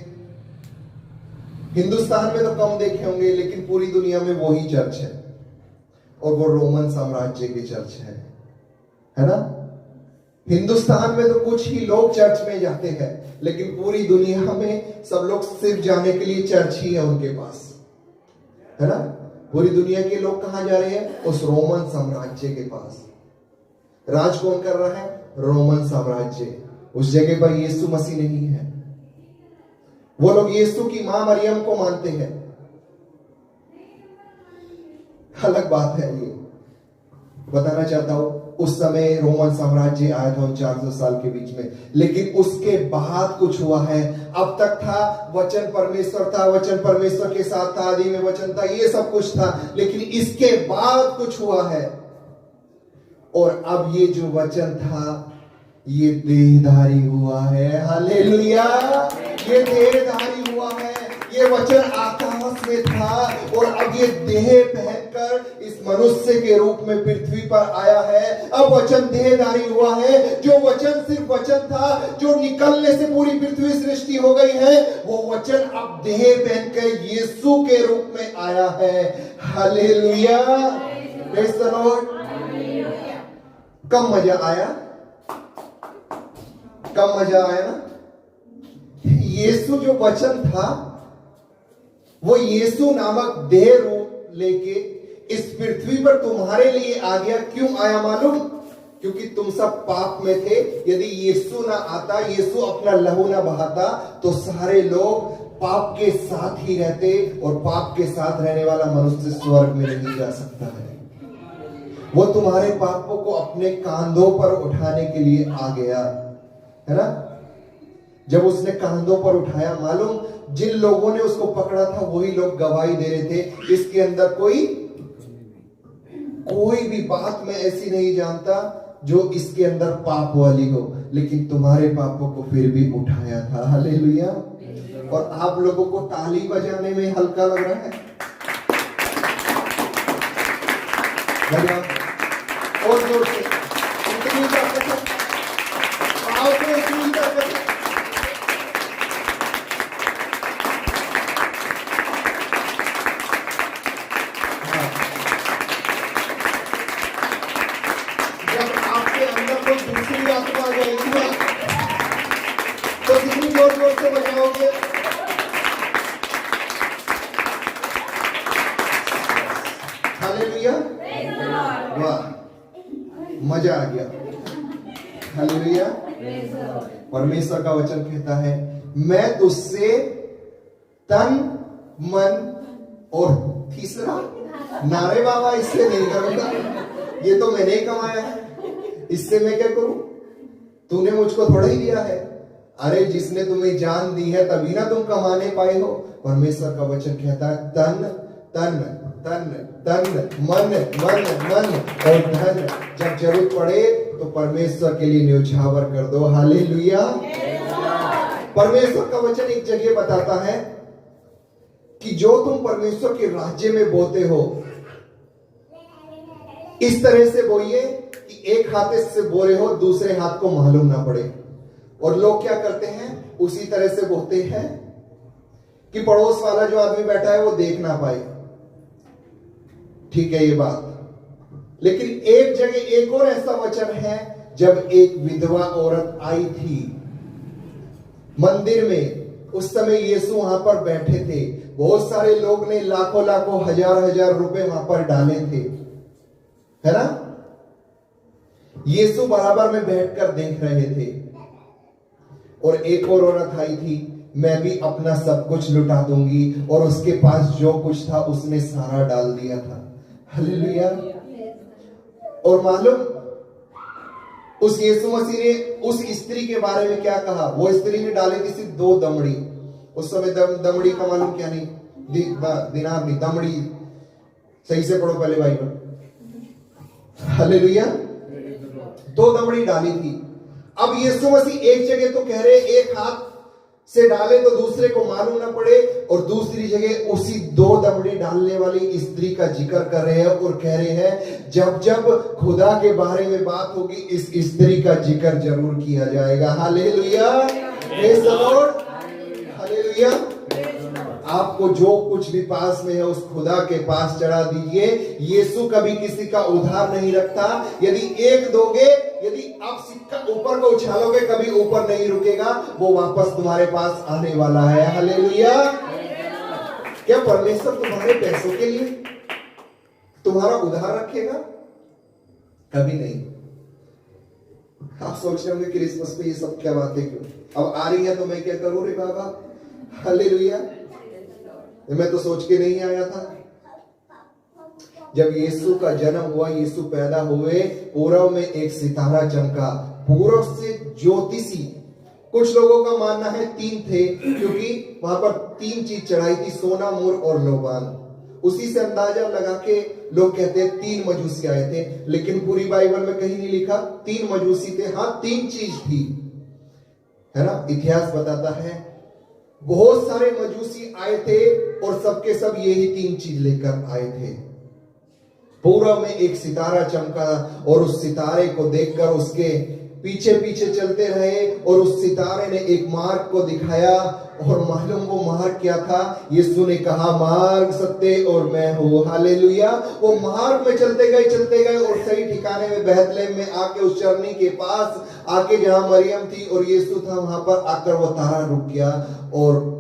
हिंदुस्तान में तो कम देखे होंगे, लेकिन पूरी दुनिया में वो ही चर्च है, और वो रोमन साम्राज्य के चर्च है ना। हिंदुस्तान में तो कुछ ही लोग चर्च में जाते हैं, लेकिन पूरी दुनिया में सब लोग सिर्फ जाने के लिए चर्च ही है उनके पास। है ना। पूरी दुनिया के लोग कहां जा रहे हैं? उस रोमन साम्राज्य के पास। राज कौन कर रहा है? रोमन साम्राज्य। उस जगह पर यीशु मसीह नहीं है। वो लोग यीशु की मां मरियम को मानते हैं। अलग बात है ये, बताना चाहता हूं। उस समय रोमन साम्राज्य आया था उन 400 साल के बीच में, लेकिन उसके बाद कुछ हुआ है। अब तक था वचन परमेश्वर था, वचन परमेश्वर के साथ था, आदि में वचन था, ये सब कुछ था, लेकिन इसके बाद कुछ हुआ है। और अब ये जो वचन था ये देहधारी हुआ है। हालेलुया। ये देहधारी हुआ है। ये वचन आकाश में था और अब ये देह पहनकर इस मनुष्य के रूप में पृथ्वी पर आया है। अब वचन देहधारी हुआ है। जो वचन सिर्फ वचन था, जो निकलने से पूरी पृथ्वी सृष्टि हो गई है, वो वचन अब देह पहनकर यीशु के रूप में आया है। हालेलुया। Praise the Lord. कम मजा आया, कम मजा आया ना। यीशु जो वचन था, वो यीशु नामक देह रूप लेके इस पृथ्वी पर तुम्हारे लिए आ गया। क्यों आया मालूम? क्योंकि तुम सब पाप में थे। यदि यीशु ना आता, यीशु अपना लहू ना बहाता, तो सारे लोग पाप के साथ ही रहते, और पाप के साथ रहने वाला मनुष्य स्वर्ग में नहीं जा सकता है। वो तुम्हारे पापों को अपने कांधों पर उठाने के लिए आ गया। है ना। जब उसने कांधों पर उठाया, मालूम जिन लोगों ने उसको पकड़ा था वही लोग गवाही दे रहे थे, इसके अंदर कोई भी बात मैं ऐसी नहीं जानता जो इसके अंदर पाप वाली हो, लेकिन तुम्हारे पापों को फिर भी उठाया था। हालेलुया। और आप लोगों को ताली बजाने में हल्का लग रहा है? बजाओ और जोर से, इतनी ताकत है, पाँव पे इतनी ताकत है। दूसरी आत्मा आ जाएगी ना, तो कितनी जोर जोर से बजाओगे? हालेलुया। वाह, मजा आ गया। हालेलुया। परमेश्वर का वचन कहता है, मैं तुझसे तन मन और तीसरा नारे बाबा इससे नहीं करूंगा, ये तो मैंने ही कमाया है, इससे मैं क्या करूं? तूने मुझको थोड़ा ही दिया है। अरे जिसने तुम्हें जान दी है तभी ना तुम कमाने पाए हो। परमेश्वर का वचन कहता है तन तन तन तन मन मन मन और धन, जब जरूरत पड़े तो परमेश्वर के लिए न्यौछावर कर दो। हालेलुया। परमेश्वर का वचन एक जगह बताता है कि जो तुम परमेश्वर के राज्य में बोते हो, इस तरह से बोइए कि एक हाथ से बो रहे हो, दूसरे हाथ को मालूम ना पड़े। और लोग क्या करते हैं, उसी तरह से बोते हैं कि पड़ोस वाला जो आदमी बैठा है वो देख ना पाए। ठीक है ये बात, लेकिन एक जगह एक और ऐसा वचन है, जब एक विधवा औरत आई थी मंदिर में, उस समय यीशु वहां पर बैठे थे, बहुत सारे लोग ने लाखों लाखों हजार हजार रुपए वहां पर डाले थे, है ना। यीशु बराबर में बैठकर देख रहे थे। और एक और औरत आई थी, मैं भी अपना सब कुछ लुटा दूंगी, और उसके पास जो कुछ था उसने सारा डाल दिया था। हालेलुया। और मालूम उस यीशु मसीह ने उस स्त्री के बारे में क्या कहा? वो स्त्री ने डाली थी सिर्फ 2 दमड़ी। उस समय दमड़ी का मालूम क्या नहीं, दिनार नहीं, दमड़ी। सही से पढ़ो पहले बाइबल। हालेलुया। 2 दमड़ी डाली थी। अब यीशु मसीह एक जगह तो कह रहे एक हाथ से डाले तो दूसरे को मालूम ना पड़े, और दूसरी जगह उसी 2 दमड़ी डालने वाली स्त्री का जिक्र कर रहे हैं और कह रहे हैं जब जब खुदा के बारे में बात होगी इस स्त्री का जिक्र जरूर किया जाएगा। Hallelujah. Praise the Lord. Hallelujah. आपको जो कुछ भी पास में है उस खुदा के पास चढ़ा दीजिए। यीशु कभी किसी का उधार नहीं रखता। यदि एक दोगे, यदि आप सिक्का ऊपर को उछालोगे, कभी ऊपर नहीं रुकेगा, वो वापस तुम्हारे पास आने वाला है। हालेलुया। क्या परमेश्वर तुम्हारे पैसों के लिए तुम्हारा उधार रखेगा? कभी नहीं। आप सोच रहे होंगे क्रिसमस पे ये सब क्या बातें क्यों अब आ रही है, तो मैं क्या करूं रे बाबा। हालेलुया। मैं तो सोच के नहीं आया था। जब यीशु का जन्म हुआ, यीशु पैदा हुए, पूरब में एक सितारा चमका, पूरब से ज्योतिषी। कुछ लोगों का मानना है 3 थे, क्योंकि वहां पर 3 चीज चढ़ाई थी, सोना, मुर और लोबान। उसी से अंदाजा लगा के लोग कहते हैं 3 मजूसी आए थे, लेकिन पूरी बाइबल में कहीं नहीं लिखा 3 मजूसी थे। हाँ, 3 चीज थी, है ना। इतिहास बताता है बहुत सारे मजूसी आए थे और सबके सब यही 3 चीज लेकर आए थे। पूरब में एक सितारा चमका और उस सितारे को देखकर उसके पीछे पीछे चलते रहे, और उस सितारे ने एक मार्ग को दिखाया। और मालूम वो मार्ग क्या था? यीशु ने कहा मार्ग, सत्य और मैं हूं। हालेलुया। वो मार्ग में चलते गए और सही ठिकाने में बेथलेहम में आके उस चरनी के पास आके जहां मरियम थी और यीशु था, वहां पर आकर वो तारा रुक गया और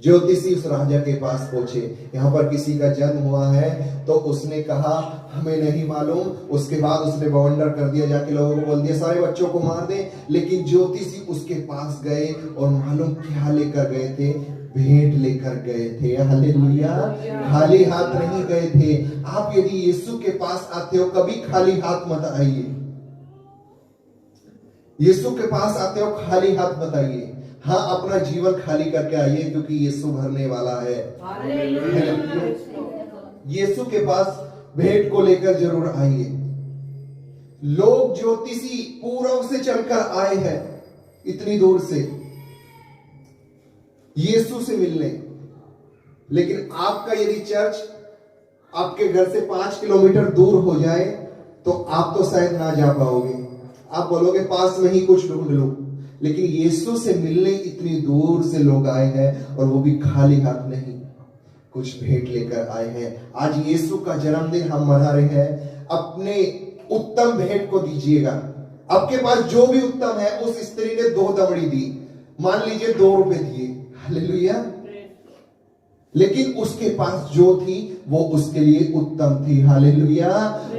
ज्योतिषी उस राजा के पास पहुंचे। यहाँ पर किसी का जन्म हुआ है, तो उसने कहा हमें नहीं मालूम। उसके बाद उसने बवंडर कर दिया, जाके लोगों को बोल दिया सारे बच्चों को मार दे। लेकिन ज्योतिषी उसके पास गए और मालूम क्या लेकर गए थे? भेंट लेकर गए थे। हालेलुया। खाली हाथ नहीं गए थे। आप यदि यीशु के पास आते हो, कभी खाली हाथ मत आइए। यीशु के पास आते हो, खाली हाथ मत आइए। हाँ, अपना जीवन खाली करके आइए, क्योंकि यीशु भरने वाला है। यीशु के पास भेंट को लेकर जरूर आइए। लोग ज्योतिषी पूर्व से चलकर आए हैं इतनी दूर से यीशु से मिलने, लेकिन आपका यदि चर्च आपके घर से 5 किलोमीटर दूर हो जाए तो आप तो शायद ना जा पाओगे। आप बोलोगे पास में ही कुछ ढूंढ लो, लेकिन यीशु से मिलने इतनी दूर से लोग आए हैं, और वो भी खाली हाथ नहीं, कुछ भेंट लेकर आए हैं। आज यीशु का जन्मदिन हम मना रहे हैं। अपने उत्तम भेंट को दीजिएगा। आपके पास जो भी उत्तम है, उस स्त्री ने 2 दमड़ी दी, मान लीजिए 2 रुपए दिए। हालेलुया। लेकिन उसके पास जो थी वो उसके लिए उत्तम थी। हालेलुया।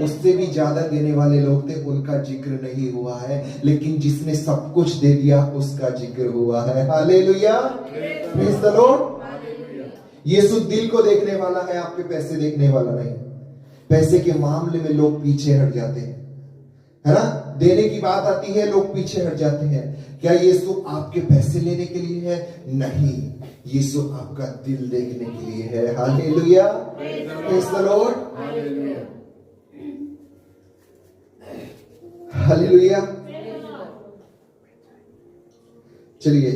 उससे भी ज्यादा देने वाले लोग थे, उनका जिक्र नहीं हुआ है, लेकिन जिसने सब कुछ दे दिया उसका जिक्र हुआ है। Hallelujah. Praise the Lord. Yeshu दिल को देखने वाला है, आपके पैसे देखने वाला नहीं। पैसे के मामले में लोग पीछे हट जाते हैं, है ना। देने की बात आती है, लोग पीछे हट जाते हैं। क्या यीशु आपके पैसे लेने के लिए है? नहीं, यीशु आपका दिल देखने के लिए है। Hallelujah. Praise the Lord. Hallelujah. चलिए,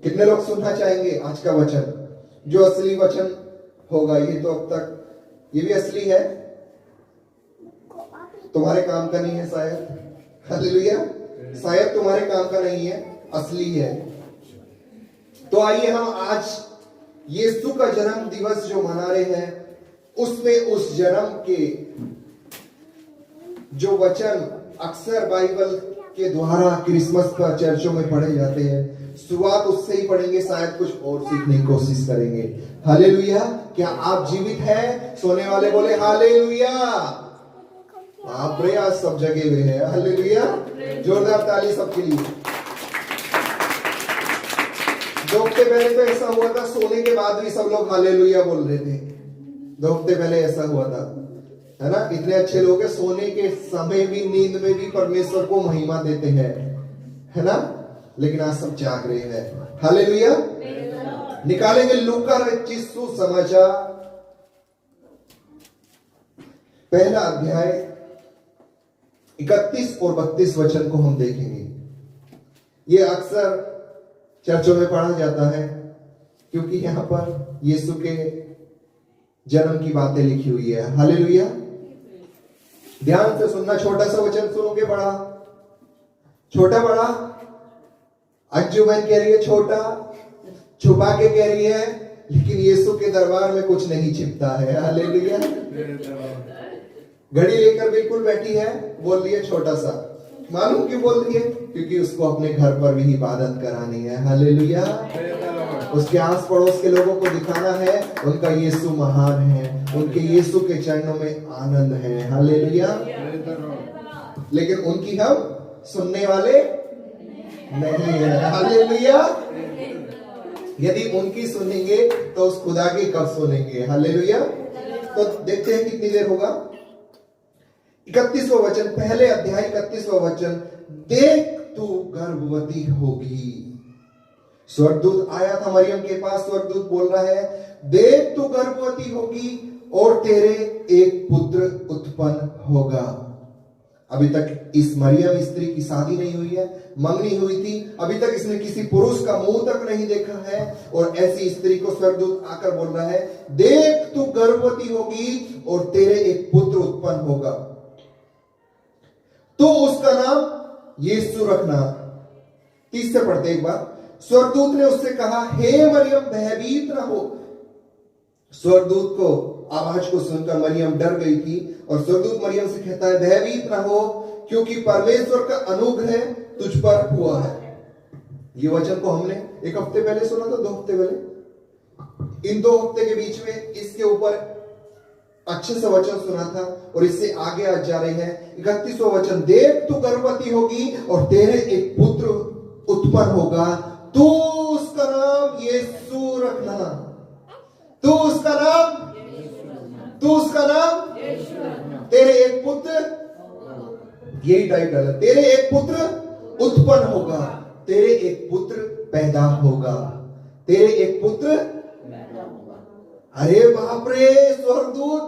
कितने लोग सुनना चाहेंगे आज का वचन? जो असली वचन होगा, ये तो अब तक ये भी असली है, तुम्हारे काम का नहीं है शायद। हालेलुया। शायद तुम्हारे काम का नहीं है, असली है। तो आइए हम आज यीशु का जन्म दिवस जो मना रहे हैं, उसमें उस जन्म के जो वचन अक्सर बाइबल के द्वारा क्रिसमस का चर्चों में पढ़े जाते हैं, शुरुआत उससे ही पढ़ेंगे, शायद कुछ और सीखने की कोशिश करेंगे। हालेलुया। क्या आप जीवित हैं? सोने वाले बोले हालेलुया। आप रे आज सब जगह हुए हैं। हालेलुया। जोरदार ताली सबके लिए। 2 हफ्ते पहले तो ऐसा हुआ था, सोने के बाद भी सब लोग हालेलुया बोल रहे थे। 2 हफ्ते पहले ऐसा हुआ था, है ना। इतने अच्छे लोग हैं, सोने के समय भी, नींद में भी परमेश्वर को महिमा देते हैं, है ना। लेकिन आज सब जाग रहे हैं। हालेलुया। निकालेंगे लूका रचित सुसमाचार पहला अध्याय 31 और 32 वचन को हम देखेंगे। ये अक्सर चर्चों में पढ़ा जाता है, क्योंकि यहां पर यीशु के जन्म की बातें लिखी हुई है। हालेलुया। ध्यान से सुनना, छोटा सा वचन सुनोगे, बड़ा छोटा बड़ा। अंजुमन कह रही है छोटा, छुपा के कह रही है, लेकिन यीशु के दरबार में कुछ नहीं छिपता है। हालेलुया। घड़ी लेकर बिल्कुल बैठी है, बोल रही है छोटा सा। मालूम क्यों बोल रही है? क्योंकि उसको अपने घर पर भी इबादत करानी है। हालेलुया। उसके आस पड़ोस के लोगों को दिखाना है उनका यीशु महान है, उनके यीशु के चरणों में आनंद है। हालेलुया। लेकिन उनकी हम सुनने वाले नहीं है। हालेलुया। यदि उनकी सुनेंगे तो उस खुदा की कब सुनेंगे? हालेलुया। तो देखते हैं कितनी देर होगा। 31वां वचन, पहले अध्याय 31वां वचन। देख तू गर्भवती होगी। स्वर्गदूत आया था मरियम के पास, स्वर्गदूत बोल रहा है, देख तू गर्भवती होगी और तेरे एक पुत्र उत्पन्न होगा। अभी तक इस मरियम स्त्री की शादी नहीं हुई है, मंगनी हुई थी, अभी तक इसने किसी पुरुष का मुंह तक नहीं देखा है, और ऐसी स्त्री को स्वर्गदूत आकर बोल रहा है, देख तू गर्भवती होगी और तेरे एक पुत्र उत्पन्न होगा, तो उसका नाम यीशु रखना। 30 से पढ़ते एक बार। स्वर्गदूत ने उससे कहा, हे मरियम भयभीत न हो। स्वर्गदूत को आवाज को सुनकर मरियम डर गई थी, और स्वर्गदूत मरियम से कहता है, भयभीत न हो, क्योंकि परमेश्वर का अनुग्रह तुझ पर हुआ है। ये वचन को हमने 1 हफ्ते पहले सुना था, 2 हफ्ते पहले। इन 2 हफ्ते के बीच में इसके ऊपर अच्छे से वचन सुना था, और इससे आगे आज जा रहे हैं। 31वां वचन, देख तू गर्भवती होगी और तेरे एक पुत्र उत्पन्न होगा, तू उसका नाम यीशु रखना। तू उसका नाम तेरे एक पुत्र, यही टाइटल है, तेरे एक पुत्र उत्पन्न होगा, तेरे एक पुत्र पैदा होगा, तेरे एक पुत्र। अरे बाप रे, स्वर्गदूत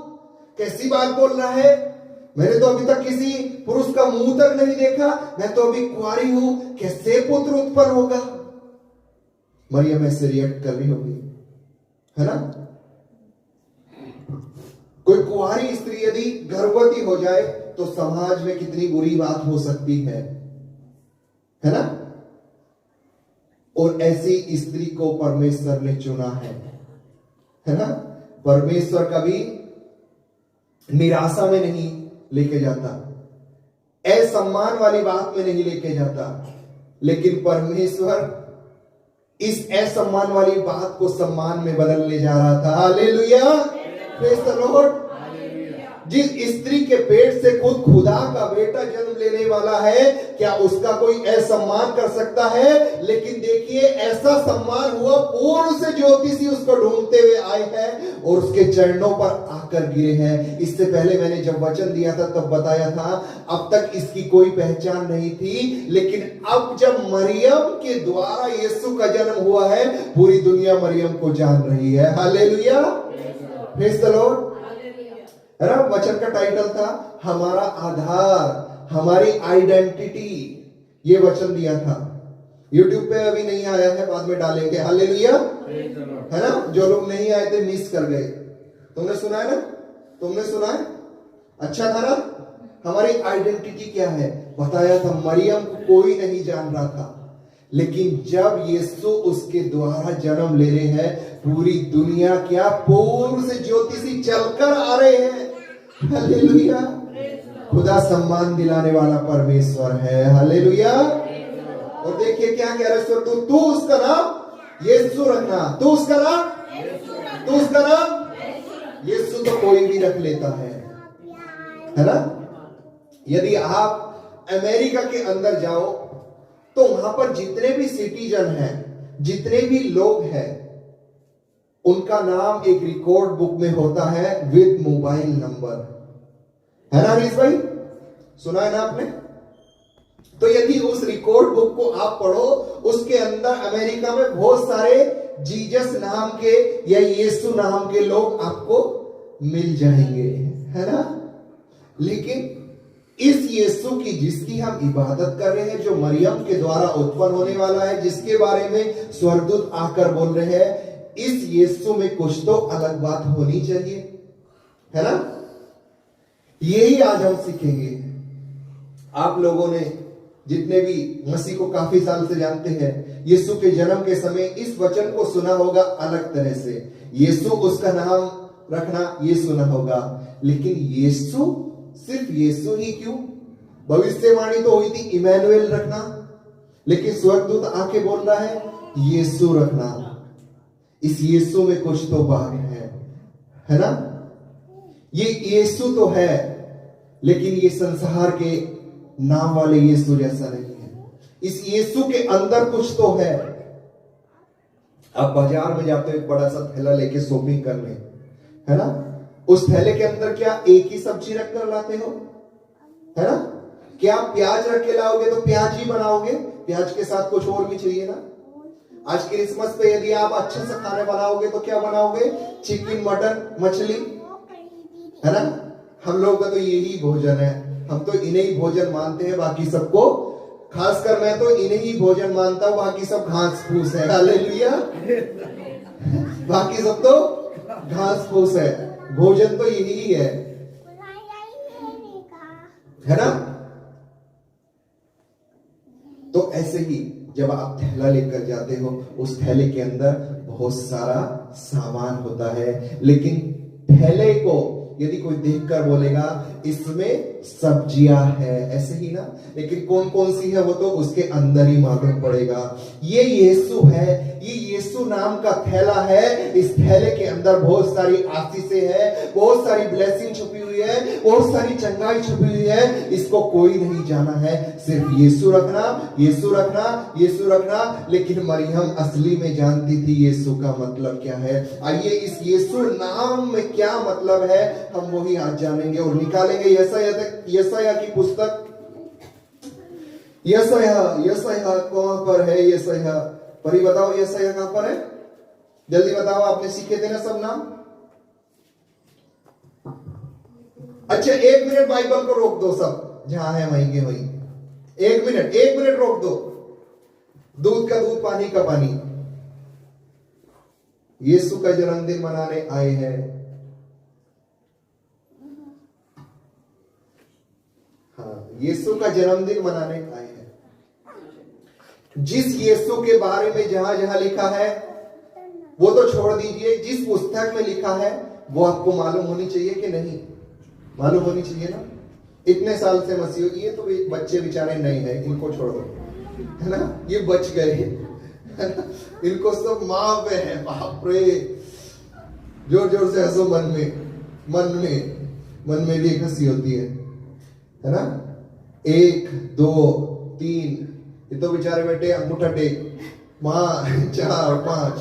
कैसी बात बोल रहा है? मैंने तो अभी तक किसी पुरुष का मुंह तक नहीं देखा, मैं तो अभी कुंवारी हूं, कैसे पुत्र उत्पन्न होगा? मरियम ऐसे रिएक्ट कर रही होगी, है ना। कोई कुंवारी स्त्री यदि गर्भवती हो जाए तो समाज में कितनी बुरी बात हो सकती है ना। और ऐसी स्त्री को परमेश्वर ने चुना है ना। परमेश्वर कभी निराशा में नहीं लेके जाता, असम्मान वाली बात में नहीं लेके जाता, लेकिन परमेश्वर इस असम्मान वाली बात को सम्मान में बदलने जा रहा था। Hallelujah, praise the Lord. जिस स्त्री के पेट से खुद खुदा का बेटा जन्म लेने वाला है, क्या उसका कोई असम्मान कर सकता है? लेकिन देखिए, ऐसा सम्मान हुआ, पूर्व से ज्योतिषी उसको ढूंढते हुए आए हैं और उसके चरणों पर आकर गिरे हैं। इससे पहले मैंने जब वचन दिया था तब बताया था, अब तक इसकी कोई पहचान नहीं थी, लेकिन अब जब मरियम के द्वारा यीशु का जन्म हुआ है, पूरी दुनिया मरियम को जान रही है। Hallelujah, praise the Lord. वचन का टाइटल था हमारा आधार, हमारी आइडेंटिटी। ये वचन दिया था, YouTube पे अभी नहीं आया है, बाद में डालेंगे। हालेलुया, है ना। जो लोग नहीं आए थे मिस कर गए। तुमने सुना है ना, तुमने सुना है, अच्छा था ना। हमारी आइडेंटिटी क्या है बताया था। मरियम को कोई नहीं जान रहा था, लेकिन जब यीशु उसके द्वारा जन्म ले रहे हैं, पूरी दुनिया क्या, पूर्व से ज्योतिषी चलकर आ रहे हैं। हालेलुया, खुदा सम्मान दिलाने वाला परमेश्वर है। हालेलुया। और देखिए क्या कह रहे स्वर्ग, तू उसका नाम यीशु रखना, तू उसका नाम, तू उसका नाम यीशु तो कोई भी रख लेता है ना। यदि आप अमेरिका के अंदर जाओ तो वहां पर जितने भी सिटीजन हैं, जितने भी लोग हैं, उनका नाम एक रिकॉर्ड बुक में होता है विद मोबाइल नंबर, है ना हरीश भाई, सुना है ना आपने। तो यदि उस रिकॉर्ड बुक को आप पढ़ो, उसके अंदर अमेरिका में बहुत सारे जीसस नाम के या यीशु नाम के लोग आपको मिल जाएंगे, है ना। लेकिन इस यीशु की जिसकी हम इबादत कर रहे हैं, जो मरियम के द्वारा उत्पन्न होने वाला है, जिसके बारे में स्वर्गदूत आकर बोल रहे हैं, इस यीशु में कुछ तो अलग बात होनी चाहिए, है ना। यही आज हम सीखेंगे। आप लोगों ने जितने भी मसीह को काफी साल से जानते हैं, यीशु के जन्म के समय इस वचन को सुना होगा अलग तरह से। यीशु उसका नाम रखना ये सुना होगा, लेकिन यीशु सिर्फ यीशु ही क्यों, भविष्यवाणी तो हुई थी इमैनुएल रखना, लेकिन स्वर्गदूत आके बोल रहा है यीशु रखना। इस यीशु में कुछ तो बात है ना। ये यीशु तो है, लेकिन ये संसार के नाम वाले यीशु जैसा नहीं है। इस यीशु के अंदर कुछ तो है। आप बाजार में जाते हो, एक बड़ा सा थैला लेके शॉपिंग करने, है ना। उस थैले के अंदर क्या एक ही सब्जी रखकर लाते हो, है ना। क्या प्याज रख के लाओगे तो प्याज ही बनाओगे, प्याज के साथ कुछ और भी चाहिए ना। आज क्रिसमस पे यदि आप अच्छे से खाने बनाओगे तो क्या बनाओगे, चिकन, मटन, मछली, है ना। हम लोग का तो यही भोजन है, हम तो इन्हें ही भोजन मानते हैं, बाकी सबको, खासकर मैं तो इन्हें ही भोजन मानता हूं, बाकी सब घास फूस है। हालेलुया, बाकी सब तो घास फूस है, भोजन तो यही है ना। तो ऐसे ही जब आप थैला लेकर जाते हो, उस थैले के अंदर बहुत सारा सामान होता है, लेकिन थैले को यदि कोई देखकर बोलेगा इसमें सब्जियां है, ऐसे ही ना, लेकिन कौन कौन सी है वो तो उसके अंदर ही मालूम पड़ेगा। ये यीशु है, ये यीशु नाम का थैला है। इस थैले के अंदर बहुत सारी आशीषें है, बहुत सारी ब्लेसिंग छुपी हुई है, बहुत सारी चंगाई छुपी हुई है। इसको कोई नहीं जाना है, सिर्फ यीशु रखना, यीशु रखना, यीशु रखना। लेकिन मरियम असली में जानती थी यीशु का मतलब क्या है। आइए इस यीशु नाम में क्या मतलब है हम वही आज जानेंगे और निकालेंगे। यशायाह की पुस्तक, यशायाह कहां पर है, यशायाह परी बताओ, यशायाह कहां पर है, जल्दी बताओ। आपने सीखे थे ना सब नाम। अच्छा 1 मिनट बाइबल को रोक दो, सब जहां है वहीं के वहीं 1 मिनट रोक दो। दूध का दूध, पानी का पानी। यीशु का जन्मदिन मनाने आए हैं। हाँ, यीशु का जन्मदिन मनाने आए हैं। जिस यीशु के बारे में जहां जहां लिखा है वो तो छोड़ दीजिए, जिस पुस्तक में लिखा है वो आपको मालूम होनी चाहिए कि नहीं, मालूम होनी चाहिए ना। इतने साल से मसीह, ये तो बच्चे बेचारे नहीं है, इनको छोड़ दो, है ना, ये बच गए, इनको सब माफ है। बाप रे, जोर जोर से हंसो। मन में भी एक हंसी होती है ना। 1 2 3, ये तो बेचारे बैठे अंगूठा टेक, 5 4 5।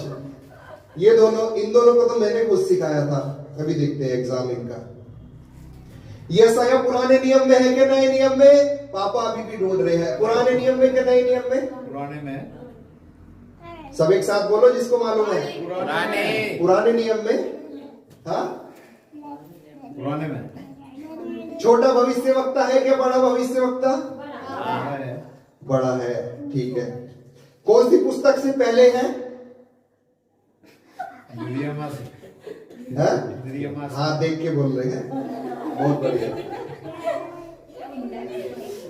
ये दोनों, इन दोनों को तो मैंने खुद सिखाया था। अभी देखते हैं एग्जाम इनका। यशायाह पुराने नियम में है कि नए नियम में? पापा अभी भी ढूंढ रहे हैं। पुराने नियम में कि नए नियम में? पुराने में। सब एक साथ बोलो जिसको मालूम है। पुराने नियम में। हाँ, पुराने में। छोटा भविष्यवक्ता है क्या बड़ा भविष्यवक्ता? बड़ा है, ठीक है। कौन सी पुस्तक से पहले है? हाँ, देख के बोल रहे हैं, बहुत बढ़िया।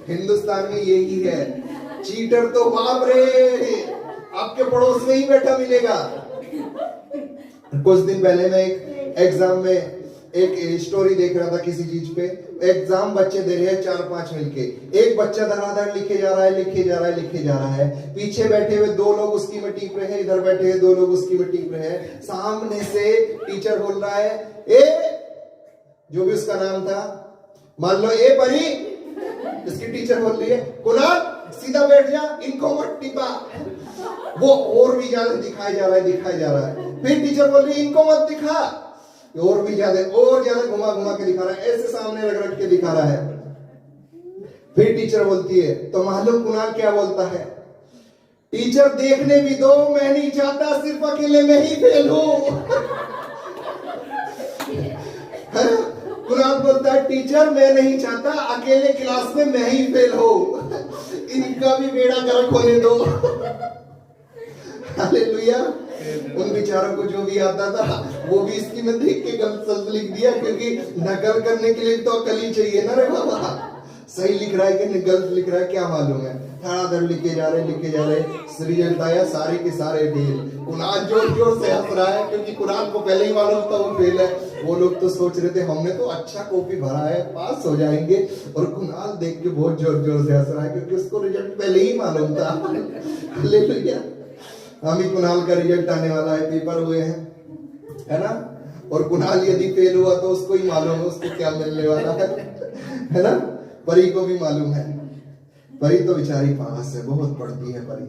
हिंदुस्तान में यही है। चीटर तो बाप रे आपके पड़ोस में ही बैठा मिलेगा। कुछ दिन पहले मैं एक एग्जाम में एक स्टोरी देख रहा था किसी चीज पे। एग्जाम बच्चे दे रहे हैं 4-5 मिलके। एक बच्चा धराधर लिखे जा रहा है। पीछे बैठे हुए 2 लोग उसकी में टीप रहे हैं, इधर बैठे हुए 2 लोग उसकी में टीप रहे हैं। सामने से टीचर बोल रहा है, ए, जो भी उसका नाम था, मान लो ए परी, इसकी टीचर बोल रही है, कुणाल सीधा बैठ जा, इनको मत टिपा। वो और भी ज्यादा दिखाया जा रहा है। फिर टीचर बोल रही है, इनको मत दिखा, और भी ज्यादा घुमा के दिखा रहा है, ऐसे सामने रख के दिखा रहा है। फिर टीचर बोलती है, तो मालूम कुणाल क्या बोलता है? टीचर देखने भी दो, मैं नहीं चाहता सिर्फ अकेले में ही फेल हूं। कुणाल बोलता है, टीचर मैं नहीं चाहता अकेले क्लास में मैं ही फेल हो, इनका भी बेड़ा गर्क होने दो। हालेलुया। उन बेचारों को जो भी आता था वो भी इसकी में देख के गलत शब्द लिख दिया, क्योंकि नकल करने के लिए तो अकल ही चाहिए ना रे बाबा। सही लिख रहा है कि गलत लिख रहा है क्या मालूम है। धड़ाधड़ लिखे जा रहे। रिजल्ट आया, सारे के सारे फेल। कुणाल जोर से हंस रहा है, क्योंकि कुणाल को पहले ही मालूम था वो फेल है। वो लोग तो सोच रहे थे हमने तो अच्छा कॉपी भरा है, पास हो जाएंगे, और कुणाल देख के बहुत जोर से हंस रहा है, क्योंकि उसको रिजल्ट पहले ही मालूम था। हालेलुया। अभी कुणाल का रिजल्ट आने वाला है, पेपर हुए हैं, है ना। और कुणाल यदि फेल हुआ तो उसको ही मालूम है उसको क्या मिलने वाला है ना। परी को भी मालूम है। परी तो बेचारी पास है, बहुत पढ़ती है परी,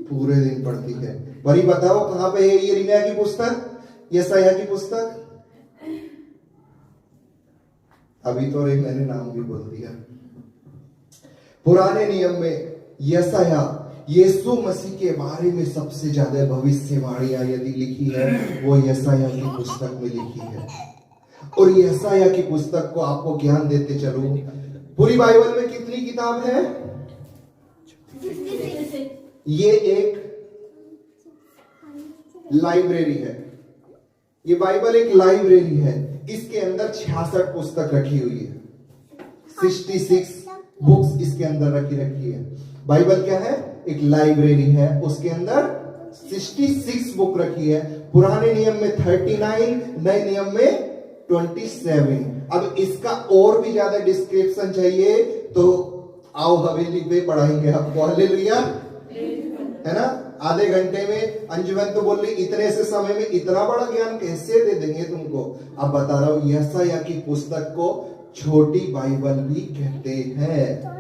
पूरे दिन पढ़ती है। परी बताओ कहां पे है ये यिर्मयाह की पुस्तक, यशायाह की पुस्तक? अभी तो मैंने नाम भी बोल दिया। पुराने नियम में यशायाह यीशु मसीह के बारे में सबसे ज्यादा भविष्यवाणियां यदि लिखी है वो यशायाह की पुस्तक में लिखी है। और यशायाह की पुस्तक को आपको ज्ञान देते चलूं, पूरी बाइबल में कितनी किताब है? ये एक लाइब्रेरी है। ये बाइबल एक लाइब्रेरी है। इसके अंदर 66 पुस्तक रखी हुई है। 66 बुक्स इसके अंदर रखी है। बाइबल क्या है? एक लाइब्रेरी है, उसके अंदर 66 बुक रखी है। पुराने नियम में 39, नए नियम में 27। अब इसका और भी ज्यादा डिस्क्रिप्शन चाहिए तो आओ हवेली पे पढ़ाएंगे आपको। हालेलुया, है ना। आधे घंटे में अंजुमन तो बोल रही इतने से समय में इतना बड़ा ज्ञान कैसे दे देंगे तुमको। अब बता रहा हूं, यशायाह की पुस्तक को छोटी बाइबल भी कहते हैं।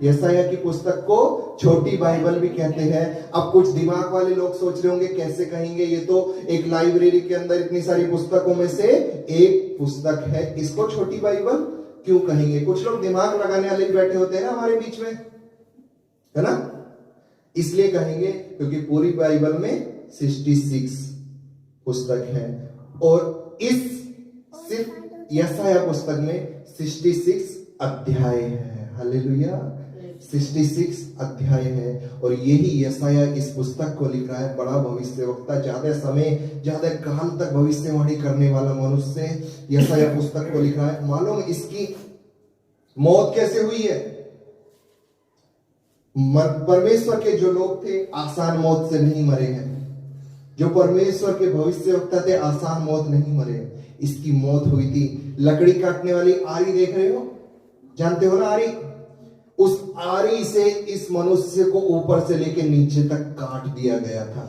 यशायाह की पुस्तक को छोटी बाइबल भी कहते हैं। अब कुछ दिमाग वाले लोग सोच रहे होंगे कैसे कहेंगे, ये तो एक लाइब्रेरी के अंदर इतनी सारी पुस्तकों में से एक पुस्तक है, इसको छोटी बाइबल क्यों कहेंगे? कुछ लोग दिमाग लगाने वाले बैठे होते हैं ना हमारे बीच में, है ना। इसलिए कहेंगे क्योंकि पूरी बाइबल में 66 पुस्तक है और इस सिर्फ यशायाह पुस्तक में 66 अध्याय है। हालेलुया, 66 अध्याय है। और यही यशायाह इस पुस्तक को लिख रहा है। बड़ा भविष्यवक्ता, ज्यादा समय ज्यादा काल तक भविष्यवाणी करने वाला मनुष्य यशायाह पुस्तक को लिख रहा है। मालूम इसकी मौत कैसे हुई है? परमेश्वर के जो लोग थे आसान मौत से नहीं मरे हैं। जो परमेश्वर के भविष्यवक्ता थे आसान मौत नहीं मरे। इसकी मौत हुई थी लकड़ी काटने वाली आरी, देख रहे हो, जानते हो ना आरी? उस आरी से इस मनुष्य को ऊपर से लेके नीचे तक काट दिया गया था।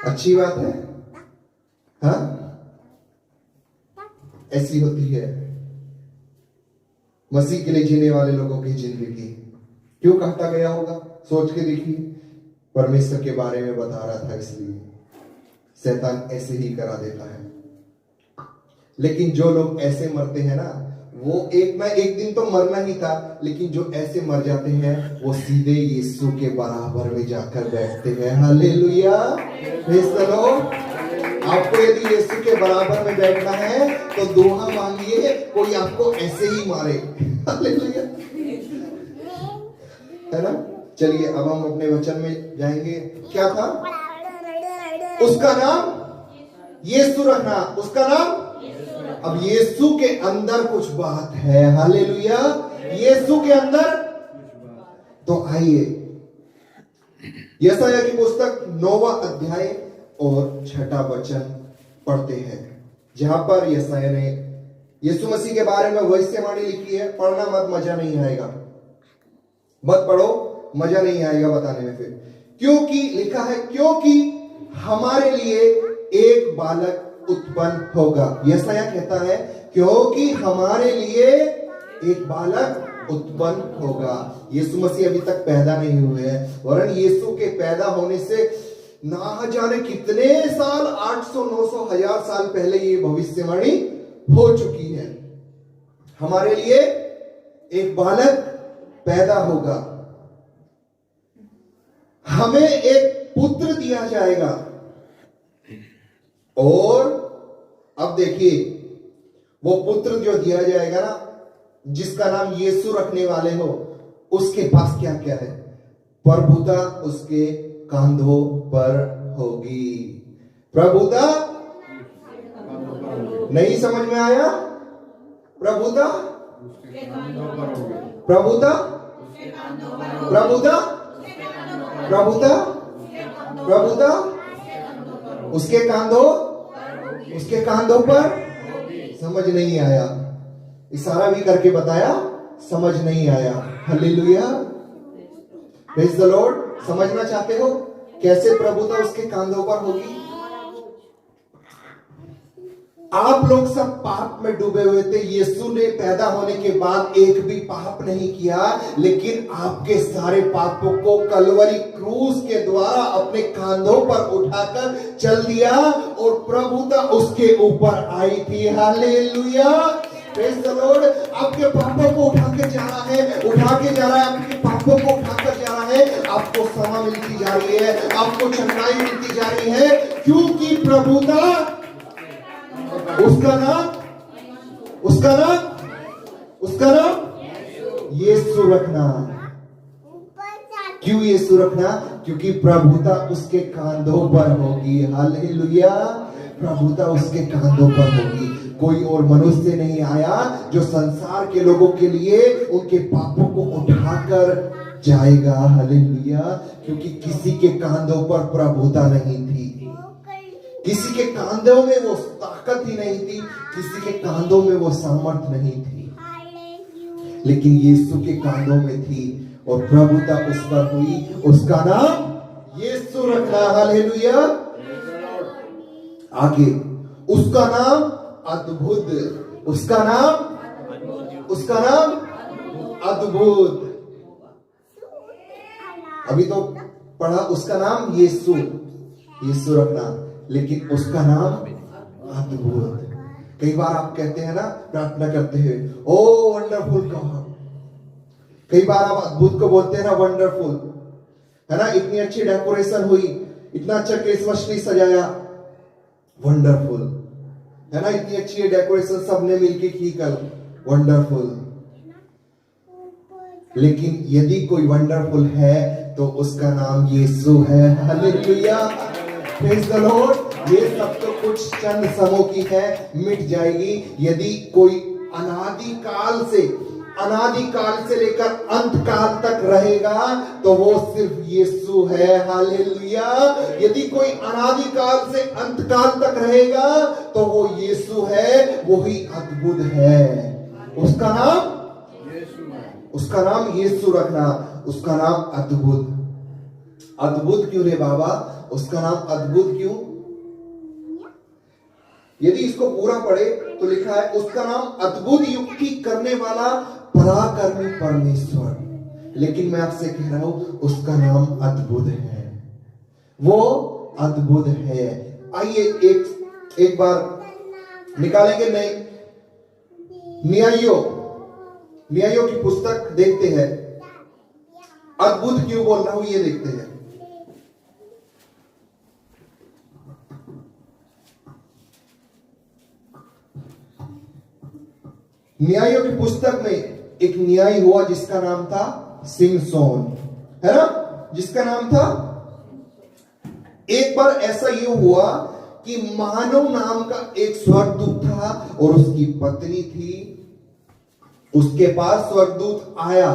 अच्छी बात है, हाँ? ऐसी होती है मसीह के लिए जीने वाले लोगों की जिंदगी। क्यों काटा गया होगा, सोच के देखिए। परमेश्वर के बारे में बता रहा था, इसलिए शैतान ऐसे ही करा देता है। लेकिन जो लोग ऐसे मरते हैं ना, वो एक ना एक दिन तो मरना ही था, लेकिन जो ऐसे मर जाते हैं वो सीधे यीशु के बराबर में जाकर बैठते हैं। Hallelujah, praise the Lord. आपको यदि यीशु के बराबर में बैठना है तो दुआ मांगिए, कोई आपको ऐसे ही मारे। हालेलुया, है ना? चलिए अब हम अपने वचन में जाएंगे। क्या था? उसका नाम यीशु रखना, उसका नाम। अब यीशु के अंदर कुछ बात है। हालेलुया, यीशु के अंदर। तो आइए यशायाह की पुस्तक 9वां अध्याय और 6वां वचन पढ़ते हैं, जहां पर यशायाह ने यीशु मसीह के बारे में भविष्यवाणी लिखी है। पढ़ना मत, मजा नहीं आएगा, मत पढ़ो, मजा नहीं आएगा बताने में। फिर क्योंकि लिखा है, क्योंकि हमारे लिए एक बालक उत्पन्न होगा। यशायाह कहता है क्योंकि हमारे लिए एक बालक उत्पन्न होगा। यीशु मसीह अभी तक पैदा नहीं हुए हैं, वरन यीशु के पैदा होने से ना जाने कितने साल, 800, 900, 1000 साल पहले ये भविष्यवाणी हो चुकी है। हमारे लिए एक बालक पैदा होगा, हमें एक पुत्र दिया जाएगा। और अब देखिए, वो पुत्र जो दिया जाएगा ना, जिसका नाम यीशु रखने वाले हो, उसके पास क्या क्या है? प्रभुता उसके कांधों पर होगी। प्रभुता नहीं समझ में आया? प्रभुता, प्रभुता, प्रभुता, प्रभुता, प्रभुता उसके कांधों, उसके कांधों पर। समझ नहीं आया? इशारा भी करके बताया, समझ नहीं आया। Hallelujah, praise the Lord. समझना चाहते हो कैसे प्रभुता उसके कांधों पर होगी? आप लोग सब पाप में डूबे हुए थे। यीशु ने पैदा होने के बाद एक भी पाप नहीं किया, लेकिन आपके सारे पापों को कलवरी क्रूस के द्वारा अपने कांधों पर उठाकर चल दिया और प्रभुता उसके ऊपर आई थी। Hallelujah, praise the Lord. आपके पापों को उठा के जा रहा है, उठा के जा रहा है, आपके पापों को उठाकर जा रहा है। आपको क्षमा मिलती जा रही है, आपको क्षमाएं मिलती जा रही है, क्योंकि प्रभुता उसका नाम, उसका नाम, उसका नाम यीशु रखना। क्यों यीशु रखना? क्योंकि प्रभुता उसके कांधों पर होगी। हालेलुया, प्रभुता उसके कांधों पर होगी। कोई और मनुष्य नहीं आया जो संसार के लोगों के लिए उनके पापों को उठाकर जाएगा। हालेलुया, क्योंकि किसी के कांधों पर प्रभुता नहीं थी, किसी के कांधों में वो ताकत ही नहीं थी, किसी के कांधों में वो सामर्थ नहीं थी, लेकिन यीशु के कांधों में थी और प्रभुता उस पर हुई। उसका नाम यीशु रखना। हालेलुया। आगे, उसका नाम अद्भुत, उसका नाम, उसका नाम अद्भुत। अभी तो पढ़ा उसका नाम यीशु, यीशु रखना, लेकिन उसका नाम अद्भुत। कई बार आप कहते हैं ना, प्रार्थना करते हैं, ओ वंडरफुल गॉड। कई बार आप अद्भुत को बोलते हैं ना, वंडरफुल, है ना? इतनी अच्छी डेकोरेशन हुई, इतना अच्छा क्रिसमस ट्री सजाया, वंडरफुल, है ना? इतनी अच्छी डेकोरेशन सबने मिलके की कल, वंडरफुल। लेकिन यदि कोई वंडरफुल है तो उसका नाम यीशु है। Hallelujah, praise the Lord. ये सब तो कुछ चंद समों की है, मिट जाएगी। यदि कोई अनादिकाल से लेकर अंत काल तक रहेगा तो वो सिर्फ यीशु है। हालेलुया। यदि कोई अनादिकाल से अंत काल तक रहेगा तो वो यीशु है, वही अद्भुत है। उसका नाम उसका नाम यीशु रखना। उसका नाम अद्भुत। अद्भुत क्यों रे बाबा? उसका नाम अद्भुत क्यों? यदि इसको पूरा पढ़े तो लिखा है उसका नाम अद्भुत युक्ति करने वाला पराक्रमी परमेश्वर। लेकिन मैं आपसे कह रहा हूं उसका नाम अद्भुत है, वो अद्भुत है। आइए एक बार निकालेंगे नई न्यायों की पुस्तक, देखते हैं अद्भुत क्यों बोल रहा हूं, ये देखते हैं। न्यायों की पुस्तक में एक न्यायी हुआ जिसका नाम था सिमसोन, है ना, जिसका नाम था। एक बार ऐसा ये हुआ कि मानव नाम का एक स्वर्गदूत था और उसकी पत्नी थी। उसके पास स्वर्गदूत आया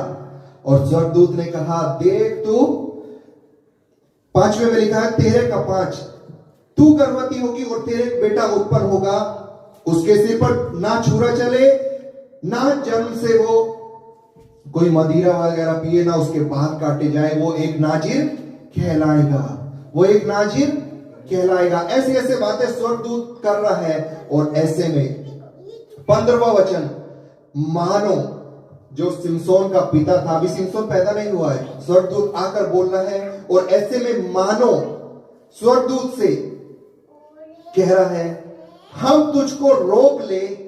और स्वर्गदूत ने कहा, देख तू 5वें में लिखा है 13 का 5, तू गर्भवती होगी और तेरे बेटा उत्पन्न होगा। उसके सिर पर ना छुरा चले, ना जन्म से वो कोई मदिरा वगैरह पिए, ना उसके बाल काटे जाए। वो एक नाजिर कहलाएगा, वो एक नाजिर कहलाएगा। ऐसे ऐसे बातें स्वर्गदूत कर रहा है। और ऐसे में 15वां वचन, मानो जो सिमसोन का पिता था, अभी सिमसोन पैदा नहीं हुआ है, स्वर्गदूत आकर बोल रहा है। और ऐसे में मानो स्वर्गदूत से कह रहा है, हम तुझको रोक ले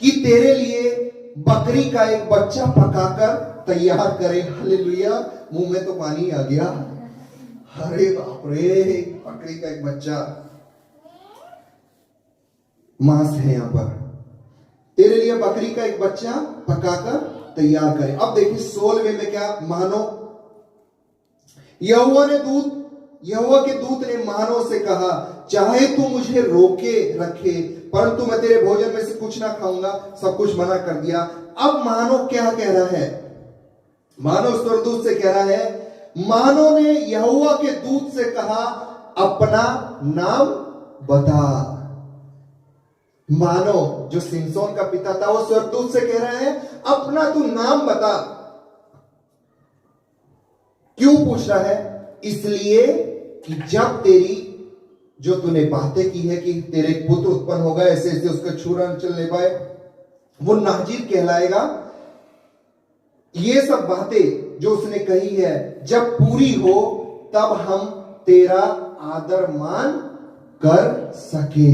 कि तेरे लिए बकरी का एक बच्चा पकाकर तैयार करें। हालेलुया, मुंह में तो पानी आ गया। अरे बाप रे, बकरी का एक बच्चा, मांस है यहां पर। तेरे लिए बकरी का एक बच्चा पकाकर तैयार करें। अब देखिए 16वें में क्या, मानो यहोवा के दूत ने मानो से कहा, चाहे तू मुझे रोके रखे, परंतु मैं तेरे भोजन में से कुछ ना खाऊंगा। सब कुछ मना कर दिया। अब मानो क्या कह रहा है? मानो स्वर्गदूत से कह रहा है, मानो ने यहोवा के दूत से कहा, अपना नाम बता। मानो जो सिमसोन का पिता था वो स्वर्गदूत से कह रहा है, अपना तू नाम बता। क्यों पूछ रहा है? इसलिए कि जब तेरी जो तूने बातें की है कि तेरे पुत्र उत्पन्न होगा, ऐसे ऐसे उसका छुरा न चलने पाए, वो नाजिर कहलाएगा। ये सब बातें जो उसने कही है जब पूरी हो तब हम तेरा आदर मान कर सके।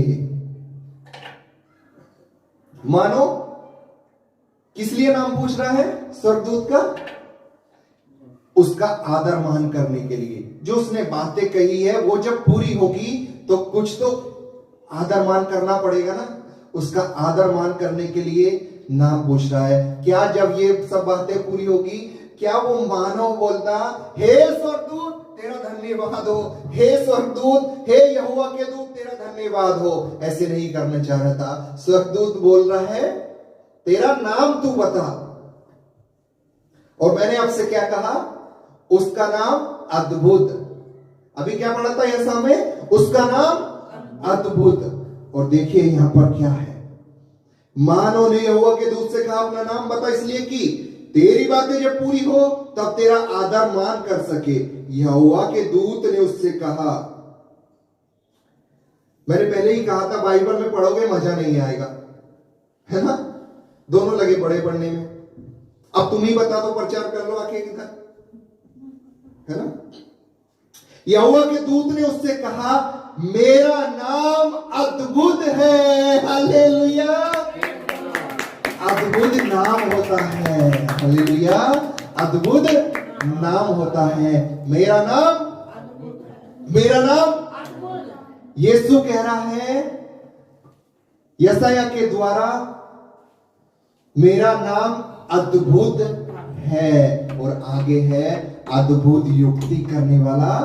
मानो किस लिए नाम पूछ रहा है स्वर्गदूत का? उसका आदर मान करने के लिए। जो उसने बातें कही है वो जब पूरी होगी तो कुछ तो आदर मान करना पड़ेगा ना। उसका आदर मान करने के लिए नाम पूछ रहा है। क्या जब ये सब बातें पूरी होगी, क्या वो मानव बोलता, हे स्वर्गदूत तेरा धन्यवाद हो, हे स्वर्गदूत, हे यहोवा के दूत तेरा धन्यवाद हो? ऐसे नहीं करना चाह रहा था। स्वर्गदूत बोल रहा है, तेरा नाम तू बता। और मैंने आपसे क्या कहा? उसका नाम अद्भुत। अभी क्या पढ़ा था यह में? उसका नाम अद्भुत। और देखिए यहां पर क्या है, मानो ने यहोवा के दूत से कहा, अपना नाम बता, इसलिए कि तेरी बातें जब पूरी हो तब तेरा आदर मान कर सके। यहोवा के दूत ने उससे कहा, मैंने पहले ही कहा था बाइबल में पढ़ोगे मजा नहीं आएगा, है ना? दोनों लगे बड़े पढ़ने में। अब तुम ही बता दो, प्रचार कर लो आके किधर, है ना? यहोवा के दूत ने उससे कहा, मेरा नाम अद्भुत है। हालेलुया, अद्भुत नाम होता है। हालेलुया, अद्भुत नाम होता है। मेरा नाम यीशु कह रहा है यशायाह के द्वारा, मेरा नाम अद्भुत है। और आगे है, अद्भुत युक्ति करने वाला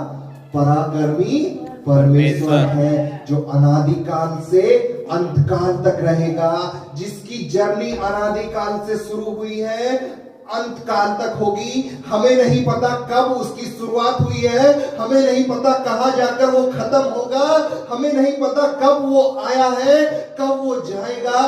पराक्रमी परमेश्वर है, जो अनादिकाल से अंतकाल तक रहेगा, जिसकी जर्नी अनादिकाल से शुरू हुई है अंत काल तक होगी। हमें नहीं पता कब उसकी शुरुआत हुई है, हमें नहीं पता कहां जाकर वो खत्म होगा, हमें नहीं पता कब वो आया है, कब वो जाएगा।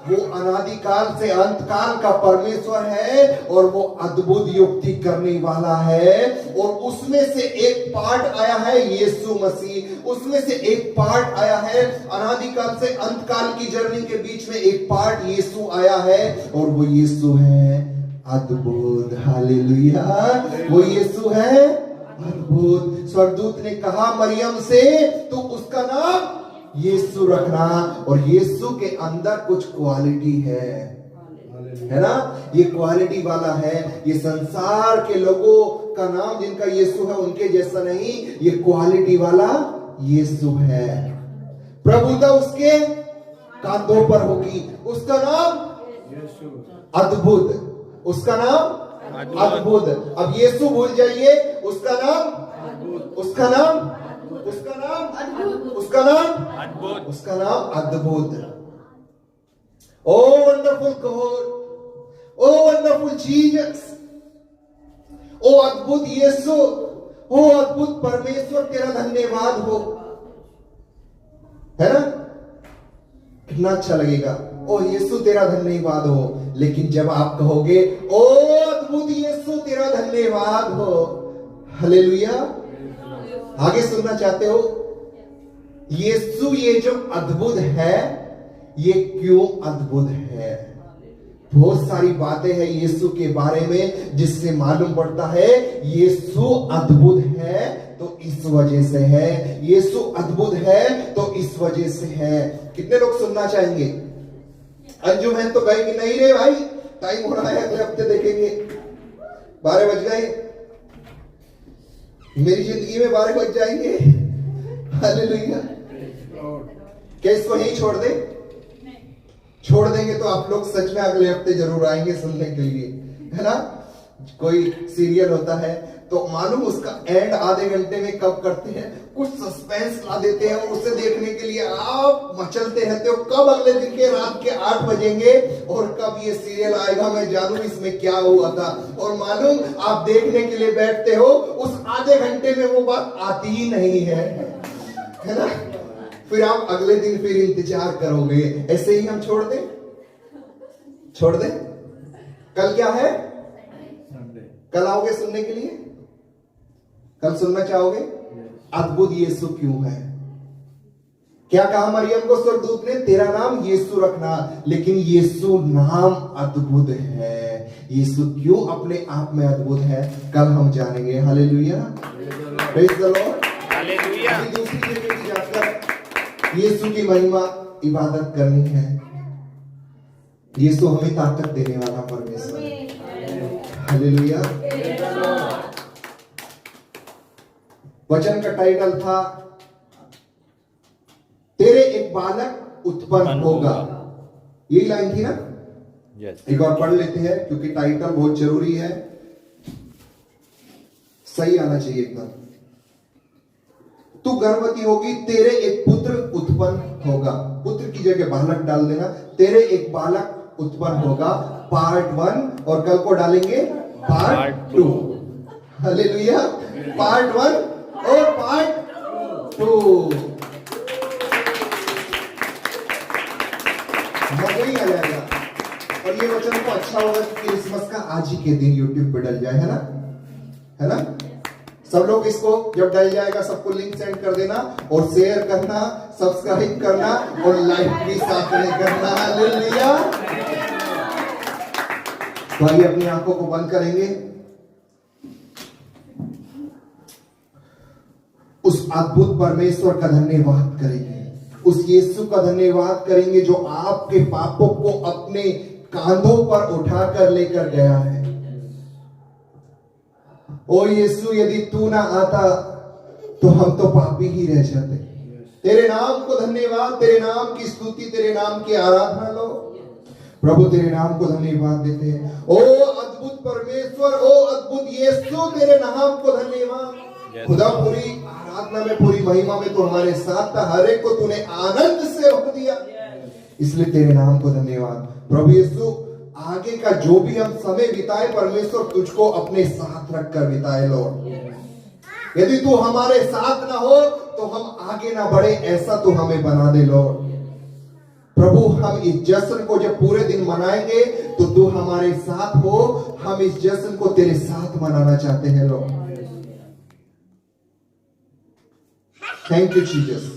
वो अनादि काल से अंत काल का परमेश्वर है और वो अद्भुत युक्ति करने वाला है। और उसमें से एक पार्ट आया है यीशु मसीह, उसमें से एक पार्ट आया है अनादि काल से अंत काल की जर्नी के बीच में एक पार्ट यीशु आया है और वो यीशु है अद्भुत। हालेलुया, वो यीशु है अद्भुत। स्वर्गदूत ने कहा मरियम से तो उसका नाम यीशु रखना। और यीशु के अंदर कुछ क्वालिटी है ना, ये क्वालिटी वाला है। ये संसार के लोगों का नाम जिनका यीशु है उनके जैसा नहीं, ये क्वालिटी वाला यीशु है। प्रभुता उसके कांधों पर होगी, उसका नाम अद्भुत, उसका नाम अद्भुत। अब यीशु भूल जाइए, उसका नाम, उसका नाम, उसका नाम, उसका नाम, उसका नाम अद्भुत। O wonderful God, O wonderful Jesus, ओ अद्भुत यीशु, ओ अद्भुत परमेश्वर, तेरा धन्यवाद हो। है ना, कितना अच्छा लगेगा। ओ यीशु तेरा धन्यवाद हो। लेकिन जब आप कहोगे ओ अद्भुत यीशु तेरा धन्यवाद हो, हालेलुया, आगे सुनना चाहते हो, यीशु ये जो अद्भुत है ये क्यों अद्भुत है? बहुत सारी बातें हैं यीशु के बारे में जिससे मालूम पड़ता है यीशु अद्भुत है तो इस वजह से है, यीशु अद्भुत है तो इस वजह से है। कितने लोग सुनना चाहेंगे? अंजुम है तो कहेंगे नहीं रे भाई, टाइम हो रहा है, अगले हफ्ते देखेंगे। 12 बज गए, मेरी जिंदगी में 12 बज जाएंगे। हालेलुया, क्या इसको यहीं छोड़ दे? छोड़ देंगे तो आप लोग सच में अगले हफ्ते जरूर आएंगे सुनने के लिए, है ना। कोई सीरियल होता है तो मालूम उसका एंड आधे घंटे में कब करते हैं, कुछ सस्पेंस ला देते हैं और उसे देखने के लिए आप मचलते रहते हो कब अगले दिन के रात के 8 बजेंगे और कब ये सीरियल आएगा, मैं जानू इसमें क्या हुआ था। और मालूम आप देखने के लिए बैठते हो, उस आधे घंटे में वो बात आती ही नहीं है ना। फिर आप अगले दिन फिर इंतजार करोगे। ऐसे ही हम छोड़ दें? छोड़ दें? कल क्या है? कल आओगे सुनने के लिए? कल सुनना चाहोगे अद्भुत यीशु क्यों है? क्या कहा मरियम को स्वर्गदूत ने? तेरा नाम यीशु रखना। लेकिन यीशु नाम अद्भुत है। यीशु क्यों अपने आप में अद्भुत है कल हम जानेंगे। Hallelujah, praise the Lord, hallelujah. दूसरी जगह भी जाकर यीशु की महिमा इबादत करनी है। यीशु हमें ताकत देने वाला परमेश्वर है। हालेलुया। वचन का टाइटल था तेरे एक बालक उत्पन्न होगा। यही लाइन थी ना? एक बार पढ़ लेते हैं क्योंकि टाइटल बहुत जरूरी है, सही आना चाहिए एकदम। तू गर्भवती होगी, तेरे एक पुत्र उत्पन्न होगा। पुत्र की जगह बालक डाल देना। तेरे एक बालक उत्पन्न होगा, पार्ट 1, और कल को डालेंगे पार्ट 2। हालेलुया, पार्ट 1 और पार्ट 2। मजा ही आ जाएगा। और ये वचन को अच्छा होगा कि क्रिसमस का आज ही के दिन यूट्यूब पे डल जाए, है ना, है ना। सब लोग इसको जब डल जाएगा सबको लिंक सेंड कर देना और शेयर करना, सब्सक्राइब करना और लाइक भी साथ में करना। हालेलुया। तो आइए अपनी आंखों को बंद करेंगे, उस अद्भुत परमेश्वर का धन्यवाद करेंगे, उस यीशु का धन्यवाद करेंगे जो आपके पापों को अपने कांधों पर उठाकर लेकर गया है। ओ यीशु, यदि तू ना आता तो हम तो पापी ही रह जाते। तेरे नाम को धन्यवाद, तेरे नाम की स्तुति, तेरे नाम की आराधना लो प्रभु। तेरे नाम को धन्यवाद देते हैं। ओ अद्भुत परमेश्वर, ओ अद्भुत यीशु, तेरे नाम को धन्यवाद। खुदा पूरी आराधना में, पूरी महिमा में तो हमारे साथ था, हर एक को तूने आनंद से भर दिया, इसलिए तेरे नाम को धन्यवाद। प्रभु यीशु, आगे का जो भी हम समय बिताए परमेश्वर तुझको अपने साथ रखकर बिताए लॉर्ड। यदि तू हमारे साथ ना हो तो हम आगे ना बढ़े, ऐसा तू हमें बना दे लॉर्ड। प्रभु हम इस जश्न को जब पूरे दिन मनाएंगे तो तू हमारे साथ हो, हम इस जश्न को तेरे साथ मनाना चाहते हैं लॉर्ड। थैंक यू जीसस,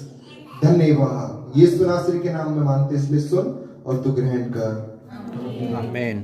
धन्यवाद। यीशु नासरी के नाम में मांगते इसलिए सुन और तू ग्रहण कर। आमीन।